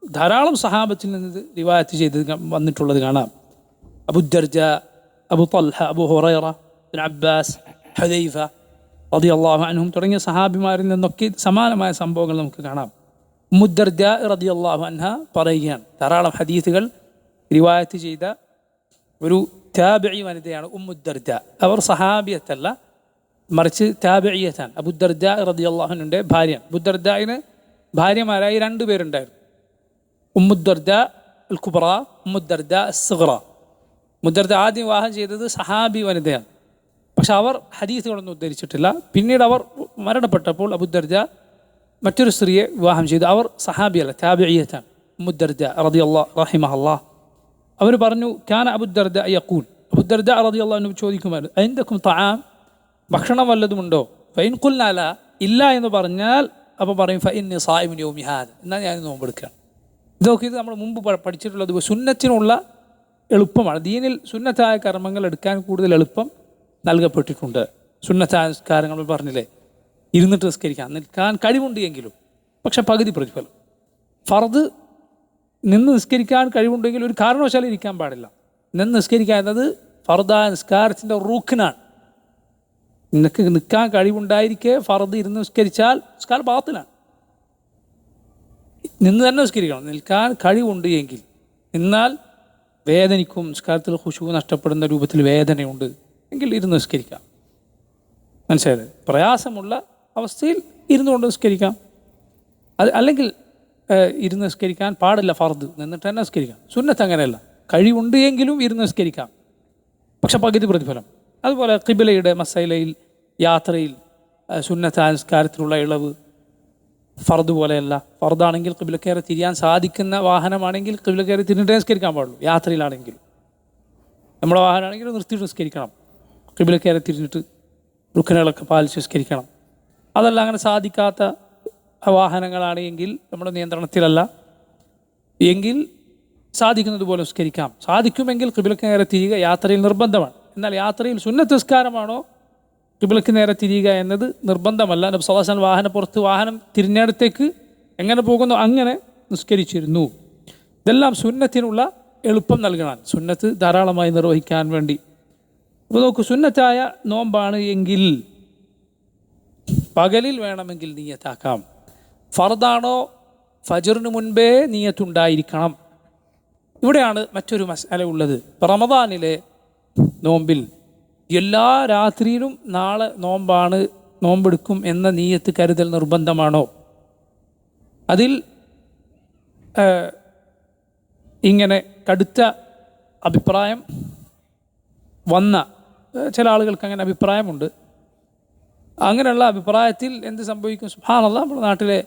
ധാരാളം സഹാബത്തിൽ നിന്ന് റിവായത്ത് ചെയ്ത് വന്നിട്ടുള്ളത് കാണാം. അബൂ ദർജ, അബൂ തൽഹ, അബൂ ഹുറൈറ, ഇബ്നു അബ്ബാസ്, ഹുദൈഫ റളിയല്ലാഹു അൻഹും തുടങ്ങിയ സഹാബിമാരിൽ നിന്നൊക്കെ സമാനമായ സംഭവങ്ങൾ നമുക്ക് കാണാം. ഉമ്മു ദർജ റളിയല്ലാഹു അൻഹ പറയുകയാണ്, ധാരാളം ഹദീസുകൾ റിവായത്ത് ചെയ്ത ഒരു താബിഈ വനിതയാണ് ഉമ്മു ദർജ. അവർ സഹാബിയത്തല്ല, മറിച്ച് താബിഈയത്താണ്. അബൂ ദർജ റളിയല്ലാഹു അൻഹുവിൻ്റെ ഭാര്യയാണ്. അബൂ ദർജയിന് ഭാര്യമാരായി 2 പേരുണ്ടായിരുന്നു. ഉമ്മു ദർജ അൽ കുബ്ര, ഉമ്മു ദർജ അസ്സുഗ്റ. ഉമ്മു ദർജ ആദ്യം വിവാഹം ചെയ്തത് സഹാബി വനിതയാണ്. പക്ഷെ അവർ ഹദീസുകളൊന്നും ഉദ്ധരിച്ചിട്ടില്ല. പിന്നീട് അവർ മരണപ്പെട്ടപ്പോൾ അബൂ ദർജ മറ്റൊരു സ്ത്രീയെ വിവാഹം ചെയ്തു. അവർ സഹാബിയല്ല, താബിഈയത്താണ്. ഉമ്മു ദർജ റളിയല്ലാഹു റഹിമഹല്ലാഹ് അവർ പറഞ്ഞു, കാന അബൂ ദർജ യഖൂൽ, അബൂ ദർജ റളിയല്ലാഹു അൻഹു ചോദിക്കുമായിരുന്നു, അഇൻദകും തആം, ഭക്ഷണം വല്ലതുമുണ്ടോ? ഫഇൻ ഖുൽനാ ലാ, ഇല്ല എന്ന് പറഞ്ഞാൽ അപ്പോൾ പറയും, ഫഇന്നി സായിമുൻ യൗമി ഹാദ, എന്നാൽ ഞാൻ നോമ്പെടുക്കുകയാണ്. ഇത് നമ്മൾ മുമ്പ് പഠിച്ചിട്ടുള്ളത് സുന്നത്തിനുള്ള എളുപ്പമാണ്. ദീനിൽ സുന്നത്തായ കർമ്മങ്ങൾ എടുക്കാൻ കൂടുതൽ എളുപ്പം നൽകപ്പെട്ടിട്ടുണ്ട്. സുന്നത്തായ നിസ്കാരങ്ങൾ പറഞ്ഞില്ലേ, ഇരുന്നിട്ട് നിസ്കരിക്കാൻ നിൽക്കാൻ കഴിവുണ്ട് എങ്കിലും പക്ഷെ പകുതി പ്രതിഫലം. ഫർദ് നിന്ന് നിസ്കരിക്കാൻ കഴിവുണ്ടെങ്കിൽ ഒരു കാരണവശാലും ഇരിക്കാൻ പാടില്ല. നിന്ന് നിസ്കരിക്കുക എന്നത് ഫർദായ നിസ്കാരത്തിൻ്റെ റുക്നാണ്. നിനക്ക് നിൽക്കാൻ കഴിവുണ്ടായിരിക്കെ ഫർദ് ഇരുന്ന് നിസ്കരിച്ചാൽ നിസ്കാരം ബാത്തിലാണ്. നിന്ന് തന്നെ നിസ്കരിക്കണം. നിൽക്കാൻ കഴിവുണ്ട് എങ്കിൽ, നിന്നാൽ വേദനിക്കും, നിസ്കാരത്തിൽ ഖുശൂ നഷ്ടപ്പെടുന്ന രൂപത്തിൽ വേദനയുണ്ട് എങ്കിൽ ഇരുന്ന് നിസ്കരിക്കാം. മനസ്സിലായത്? പ്രയാസമുള്ള അവസ്ഥയിൽ ഇരുന്നുകൊണ്ട് നിസ്കരിക്കാം. അല്ലെങ്കിൽ ഇരുന്ന് നിസ്കരിക്കാൻ പാടില്ല, ഫർദ് നിന്നിട്ട് തന്നെ നിസ്കരിക്കാം. സുന്നത്ത് അങ്ങനെയല്ല, കഴിവുണ്ട് എങ്കിലും ഇരുന്ന് നിസ്കരിക്കാം, പക്ഷെ പകുതി പ്രതിഫലം. അതുപോലെ ഖിബിലയുടെ മസൈലയിൽ യാത്രയിൽ സുന്നത്ത് നിസ്കാരത്തിലുള്ള ഇളവ് ഫർദ് പോലെയല്ല. ഫർദാണെങ്കിൽ ഖിബിലക്കേറെ തിരിയാൻ സാധിക്കുന്ന വാഹനമാണെങ്കിൽ ഖിബിലക്കേറെ തിരിഞ്ഞിട്ടേ നിസ്കരിക്കാൻ പാടുള്ളൂ. യാത്രയിലാണെങ്കിൽ നമ്മുടെ വാഹനമാണെങ്കിൽ നിർത്തിയിട്ട് നിസ്കരിക്കണം, ഖിബിലക്കേറെ തിരിഞ്ഞിട്ട് റുക്കനുകളൊക്കെ പാലിച്ച് നിസ്കരിക്കണം. അതല്ല അങ്ങനെ സാധിക്കാത്ത വാഹനങ്ങളാണ് എങ്കിൽ നമ്മുടെ നിയന്ത്രണത്തിലല്ല എങ്കിൽ സാധിക്കുന്നത് പോലെ നിസ്കരിക്കാം. സാധിക്കുമെങ്കിൽ ഖിബിലക്ക് നേരെ തിരിയുക യാത്രയിൽ നിർബന്ധമാണ്. എന്നാൽ യാത്രയിൽ സുന്നത്ത് നിസ്കാരമാണോ ഖിബിലക്ക് നേരെ തിരിയുക എന്നത് നിർബന്ധമല്ല. നബി സല്ലല്ലാഹു അലൈഹി വസല്ലം വാഹനപ്പുറത്ത് വാഹനം തിരിഞ്ഞിടത്തേക്ക് എങ്ങനെ പോകുന്നു അങ്ങനെ നിസ്കരിച്ചിരുന്നു. ഇതെല്ലാം സുന്നത്തിനുള്ള എളുപ്പം നൽകണം, സുന്നത്ത് ധാരാളമായി നിർവഹിക്കാൻ വേണ്ടി. അപ്പോൾ നോക്കൂ, സുന്നത്തായ നോമ്പാണ് എങ്കിൽ പകലിൽ വേണമെങ്കിൽ നിയ്യത്താക്കാം. ഫർദാണോ ഫജറിന് മുൻപേ നിയ്യത്തുണ്ടായിരിക്കണം. ഇവിടെയാണ് മറ്റൊരു മസ്അല ഉള്ളത്. റമദാനിലെ നോമ്പിൽ എല്ലാ രാത്രിയിലും നാളെ നോമ്പാണ്, നോമ്പെടുക്കും എന്ന നിയ്യത്ത് കരുതൽ നിർബന്ധമാണോ? അതിൽ ഇങ്ങനെ കടുത്ത അഭിപ്രായം വന്ന ചില ആളുകൾക്ക് അങ്ങനെ അഭിപ്രായമുണ്ട്. അങ്ങനെയുള്ള അഭിപ്രായത്തിൽ എന്ത് സംഭവിക്കും? സുബ്ഹാനല്ലാഹ്, നമ്മുടെ നാട്ടിലെ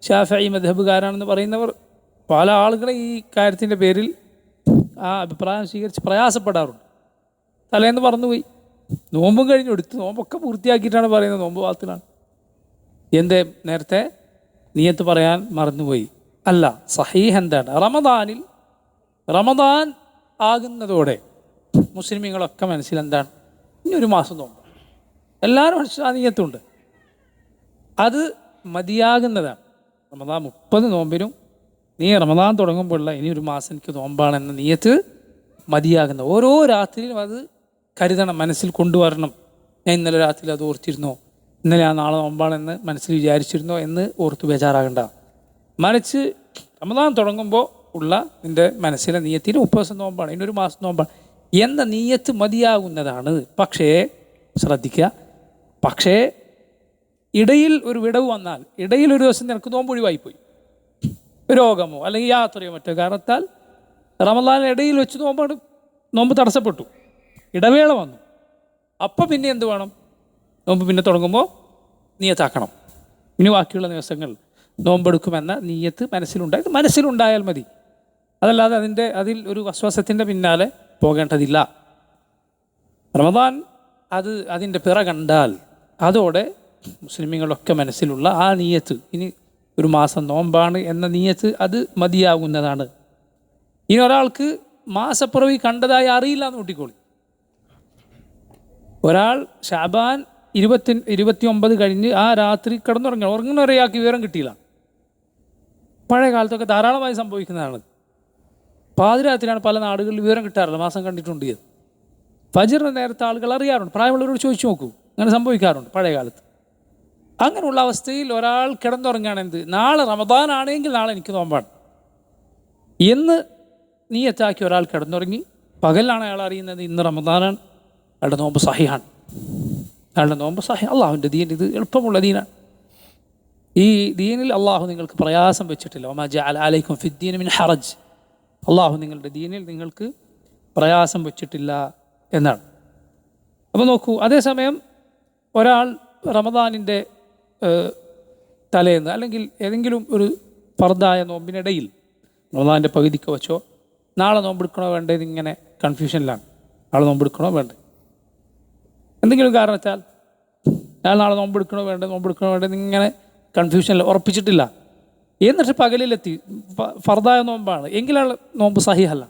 ശാഫിഈ മദ്ഹബുകാരാണെന്ന് പറയുന്നവർ പല ആളുകളെ ഈ കാര്യത്തിൻ്റെ പേരിൽ ആ അഭിപ്രായം സ്വീകരിച്ച് പ്രയാസപ്പെടാറുണ്ട്. തലേന്ന് മറന്നുപോയി, നോമ്പും കഴിഞ്ഞ് എടുത്ത് നോമ്പൊക്കെ പൂർത്തിയാക്കിയിട്ടാണ് പറയുന്നത് നോമ്പ് വാത്തിലാണ്. എന്തേ നേരത്തെ നിയത്ത് പറയാൻ മറന്നുപോയി? അല്ല, സഹീഹ് എന്താണ്? റമദാൻ ആകുന്നതോടെ മുസ്ലിമീങ്ങളൊക്കെ മനസ്സിലെന്താണ്, ഇനി ഒരു മാസം നോമ്പ്, എല്ലാവരും മനസ്സിൽ നിയത്തുണ്ട്, അത് മതിയാകുന്നതാണ്. റമദാൻ 30 നോമ്പിനും നീ റമദാൻ തുടങ്ങുമ്പോഴുള്ള ഇനി ഒരു മാസം എനിക്ക് നോമ്പാണെന്ന നിയത്ത് മതിയാകുന്ന. ഓരോ രാത്രിയിലും അത് കരുതണം, മനസ്സിൽ കൊണ്ടുവരണം. ഞാൻ ഇന്നലെ രാത്രി അത് ഓർത്തിരുന്നോ, ഇന്നലെ ആ നാളെ നോമ്പാണെന്ന് മനസ്സിൽ വിചാരിച്ചിരുന്നോ എന്ന് ഓർത്ത് ബേജാറാകണ്ട. മറിച്ച് റമദാൻ തുടങ്ങുമ്പോൾ ഉള്ള നിൻ്റെ മനസ്സിലെ നിയത്തിന് 30 ദിവസം നോമ്പാണ്, ഇനി ഒരു മാസം നോമ്പാണ് എന്ന നിയത്ത് മതിയാകുന്നതാണ്. പക്ഷേ ശ്രദ്ധിക്കുക, പക്ഷേ ഇടയിൽ ഒരു വിടവ് വന്നാൽ, ഇടയിൽ ഒരു ദിവസം നിനക്ക് നോമ്പ് ഒഴിവായിപ്പോയി, രോഗമോ അല്ലെങ്കിൽ യാത്രയോ മറ്റോ കാരണത്താൽ റമദാനിൽ ഇടയിൽ വെച്ച് നോമ്പ് തടസ്സപ്പെട്ടു, ഇടവേള വന്നു, അപ്പം പിന്നെ എന്ത് വേണം? നോമ്പ് പിന്നെ തുടങ്ങുമ്പോൾ നിയത്താക്കണം. ഇനി ബാക്കിയുള്ള ദിവസങ്ങൾ നോമ്പെടുക്കുമെന്ന നിയത്ത് മനസ്സിലുണ്ടായാൽ മതി. അതല്ലാതെ അതിൽ ഒരു വസ്വാസത്തിൻ്റെ പിന്നാലെ പോകേണ്ടതില്ല. റമദാൻ അതിൻ്റെ പിറ കണ്ടാൽ അതോടെ മുസ്ലിമീങ്ങളൊക്കെ മനസ്സിലുള്ള ആ നിയത്ത്, ഇനി ഒരു മാസം നോമ്പാണ് എന്ന നിയത്ത് അത് മതിയാകുന്നതാണ്. ഇനി ഒരാൾക്ക് മാസപ്പിറവി കണ്ടതായി അറിയില്ല എന്ന് കൂട്ടിക്കോളി. ഒരാൾ ശഅബാൻ 29 കഴിഞ്ഞ് ആ രാത്രി ഉറങ്ങുന്ന ഒരാൾക്ക് വിവരം കിട്ടിയില്ല. പഴയ കാലത്തൊക്കെ ധാരാളമായി സംഭവിക്കുന്നതാണ്. പാതിരാത്രിയാണ് പല നാടുകളിൽ വിവരം കിട്ടാറില്ല, മാസം കണ്ടിട്ടുണ്ട്. ഫജ്റിന് നേരത്തെ ആളുകൾ അറിയാറുണ്ട്, പ്രായമുള്ളവരോട് ചോദിച്ചു നോക്കൂ, അങ്ങനെ സംഭവിക്കാറുണ്ട് പഴയ കാലത്ത്. അങ്ങനെയുള്ള അവസ്ഥയിൽ ഒരാൾ കിടന്നുറങ്ങുകയാണ്, എന്ത്, നാളെ റമദാൻ ആണെങ്കിൽ നാളെ എനിക്ക് നോമ്പാണ് എന്ന് നിയത്താക്കി ഒരാൾ കിടന്നുറങ്ങി. പകലാണ് അയാൾ അറിയുന്നത് ഇന്ന് റമദാനാണ്, അയാളുടെ നോമ്പ് സഹിഹാണ്. അള്ളാഹുവിൻ്റെ ദീൻ ഇത് എളുപ്പമുള്ള ദീനാണ്. ഈ ദീനിൽ അള്ളാഹു നിങ്ങൾക്ക് പ്രയാസം വെച്ചിട്ടില്ല. വമാ ജഅല അലൈക്കും ഫിദ്ദീൻ മിൻ ഹറജ്, അള്ളാഹു നിങ്ങളുടെ ദീനിൽ നിങ്ങൾക്ക് പ്രയാസം വെച്ചിട്ടില്ല എന്നാണ്. അപ്പോൾ നോക്കൂ, അതേസമയം ഒരാൾ റമദാനിൻ്റെ തലേന്ന് അല്ലെങ്കിൽ ഏതെങ്കിലും ഒരു ഫർദായ നോമ്പിനിടയിൽ റമദാനിൻ്റെ പകുതിക്ക് വെച്ചോ നാളെ നോമ്പെടുക്കണോ വേണ്ടത് ഇങ്ങനെ കൺഫ്യൂഷനിലാണ്. നാളെ നോമ്പെടുക്കണോ വേണ്ടത് എന്തെങ്കിലും കാരണത്താൽ നാളെ നോമ്പെടുക്കണോ വേണ്ടത് ഇങ്ങനെ കൺഫ്യൂഷനിൽ ഉറപ്പിച്ചിട്ടില്ല. എന്നിട്ട് പകലിലെത്തി ഫർദായ നോമ്പാണ് എങ്കിലാണ് നോമ്പ് സഹിഹല്ല.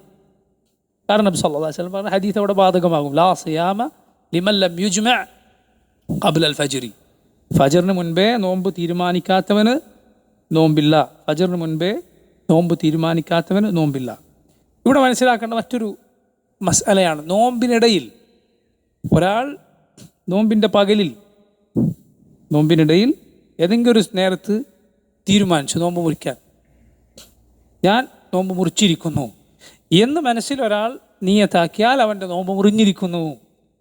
കാരണം നബി സല്ലല്ലാഹു അലൈഹി വസല്ലം പറഞ്ഞ ഹദീസ് അവിടെ ബാധകമാകും. ലാ സിയാമ ലിമൻ ലം യുജ്മഅ ഖബ്ല അൽ ഫജ്രി, ഫജറിന് മുൻപേ നോമ്പ് തീരുമാനിക്കാത്തവന് നോമ്പില്ല. ഫജറിന് മുൻപേ നോമ്പ് തീരുമാനിക്കാത്തവന് നോമ്പില്ല. ഇവിടെ മനസ്സിലാക്കേണ്ട മറ്റൊരു മസ്അലയാണ്, നോമ്പിനിടയിൽ ഒരാൾ നോമ്പിനിടയിൽ ഏതെങ്കിലും ഒരു നേരത്ത് തീരുമാനിച്ചു നോമ്പ് മുറിക്കാൻ, ഞാൻ നോമ്പ് മുറിച്ചിരിക്കുന്നു എന്ന് മനസ്സിൽ ഒരാൾ നിയത്താക്കിയാൽ അവൻ്റെ നോമ്പ് മുറിഞ്ഞിരിക്കുന്നു.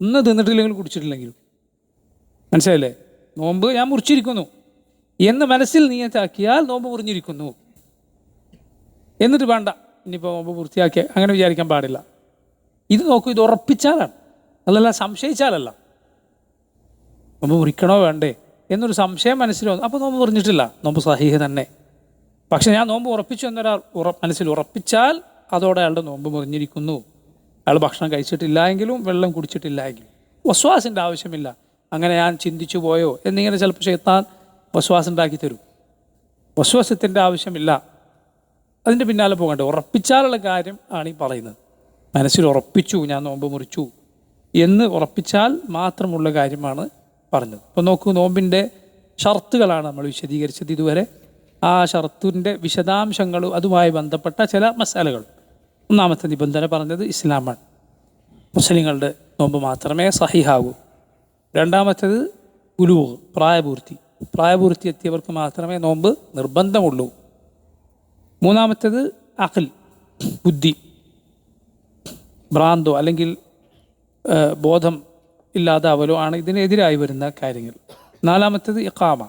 ഇന്ന് തിന്നിട്ടില്ലെങ്കിലും കുടിച്ചിട്ടില്ലെങ്കിലും, മനസ്സിലായില്ലേ? നോമ്പ് ഞാൻ മുറിച്ചിരിക്കുന്നു എന്ന് മനസ്സിൽ നിയത്താക്കിയാൽ നോമ്പ് മുറിഞ്ഞിരിക്കുന്നു. എന്നിട്ട് വേണ്ട ഇനിയിപ്പോൾ നോമ്പ് പൂർത്തിയാക്കിയ അങ്ങനെ വിചാരിക്കാൻ പാടില്ല. ഇത് നോക്കൂ, ഇത് ഉറപ്പിച്ചാലാണ്, അതല്ല സംശയിച്ചാലല്ല. നോമ്പ് മുറിക്കണോ വേണ്ടേ എന്നൊരു സംശയം മനസ്സിൽ വന്നു, അപ്പോൾ നോമ്പ് മുറിഞ്ഞിട്ടില്ല, നോമ്പ് സഹീഹ് തന്നെ. പക്ഷെ ഞാൻ നോമ്പ് ഉറപ്പിച്ചു എന്നൊരാൾ മനസ്സിൽ ഉറപ്പിച്ചാൽ അതോടെ അയാളുടെ നോമ്പ് മുറിഞ്ഞിരിക്കുന്നു. അയാൾ ഭക്ഷണം കഴിച്ചിട്ടില്ല എങ്കിലും വെള്ളം കുടിച്ചിട്ടില്ല എങ്കിലും വസ്വാസിൻ്റെ ആവശ്യമില്ല. അങ്ങനെ ഞാൻ ചിന്തിച്ചു പോയോ എന്നിങ്ങനെ ചിലപ്പോൾ ശൈത്താൻ വസ്വാസ് ഉണ്ടാക്കി തരും. വസ്വാസത്തിൻ്റെ ആവശ്യമില്ല, അതിൻ്റെ പിന്നാലെ പോകണ്ടേ. ഉറപ്പിച്ചാലുള്ള കാര്യം ആണ് ഈ പറയുന്നത്. മനസ്സിൽ ഉറപ്പിച്ചു ഞാൻ നോമ്പ് മുറിച്ചു എന്ന് ഉറപ്പിച്ചാൽ മാത്രമുള്ള കാര്യമാണ് പറഞ്ഞത്. അപ്പോൾ നോക്കൂ, നോമ്പിൻ്റെ ഷർത്തുകളാണ് നമ്മൾ വിശദീകരിച്ചത് ഇതുവരെ. ആ ഷർത്തിൻ്റെ വിശദാംശങ്ങളും അതുമായി ബന്ധപ്പെട്ട ചില മസാലകൾ. ഒന്നാമത്തെ നിബന്ധന പറഞ്ഞത് ഇസ്ലാമാണ്. മുസ്ലിങ്ങളുടെ നോമ്പ് മാത്രമേ സഹിഹാകൂ. രണ്ടാമത്തേത് ഉലൂഹ്, പ്രായപൂർത്തി എത്തിയവർക്ക് മാത്രമേ നോമ്പ് നിർബന്ധമുള്ളൂ. മൂന്നാമത്തേത് അഖൽ, ബുദ്ധി, ഭ്രാന്തോ അല്ലെങ്കിൽ ബോധം ഇല്ലാതാവലോ ആണ് ഇതിനെതിരായി വരുന്ന കാര്യങ്ങൾ. നാലാമത്തേത് ഇഖാമ,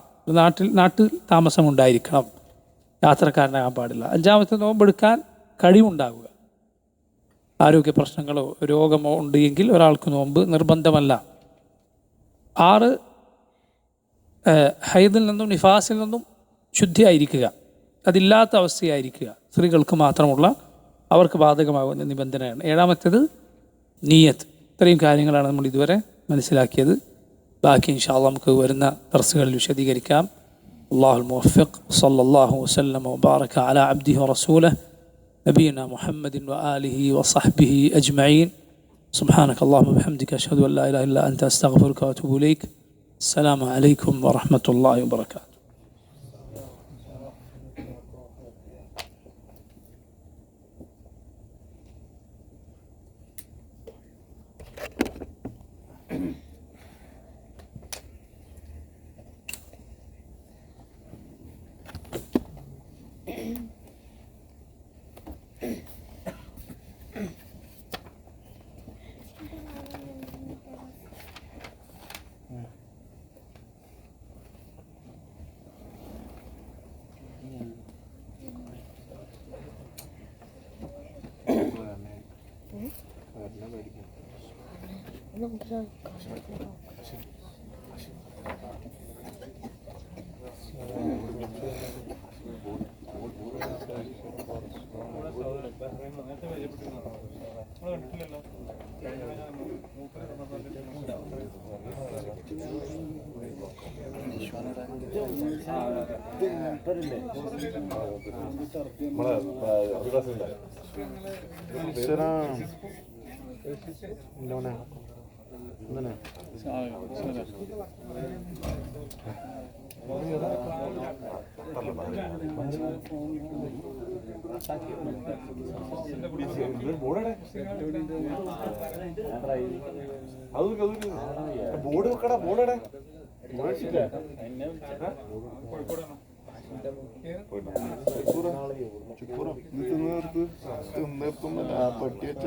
നാട്ടിൽ താമസമുണ്ടായിരിക്കണം, യാത്രക്കാരനാകാൻ പാടില്ല. അഞ്ചാമത്തേത് നോമ്പെടുക്കാൻ കഴിവുണ്ടാവുക. ആരോഗ്യ പ്രശ്നങ്ങളോ രോഗമോ ഉണ്ട് എങ്കിൽ ഒരാൾക്ക് നോമ്പ് നിർബന്ധമല്ല. 6 ഹൈദിൽ നിന്നും നിഫാസിൽ നിന്നും ശുദ്ധിയായിരിക്കുക, അതില്ലാത്ത അവസ്ഥയായിരിക്കുക. സ്ത്രീകൾക്ക് മാത്രമുള്ള അവർക്ക് ബാധകമാകുന്ന നിബന്ധനയാണ്. 7ാമത്തേത് നിയ്യത്ത്. ഇത്രയും കാര്യങ്ങളാണ് നമ്മൾ ഇതുവരെ മനസ്സിലാക്കിയത്. ബാക്കി ഇൻഷാ അല്ലാഹ് നമുക്ക് വരുന്ന ദർസുകളിൽ വിശദീകരിക്കാം. അല്ലാഹുൽ മുവഫിഖ്. സല്ലല്ലാഹു വസല്ലമ വബാറക അലാ അബ്ദിഹി വറസൂലിഹി നബിയിന മുഹമ്മദിൻ വആലിഹി വസഹ്ബിഹി അജ്മഈൻ. സുബ്ഹാനക അല്ലാഹുമ്മ വബിഹംദിക അഷ്ഹദു അൻ ലാ ഇലാഹ ഇല്ല അൻത അസ്തഗ്ഫിറുക വഅതൂബു ഇലൈക്. അസ്സലാമു അലൈക്കും വറഹ്മത്തുള്ളാഹി വബറകാതുഹു. ബോർഡ് വെക്കടാ, ബോർഡ് പട്ടി വെച്ച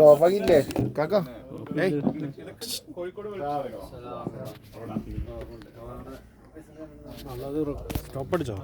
ഓഫാക്കില്ലേ കാക്ക? സ്റ്റോപ്പ് അടിച്ചോ?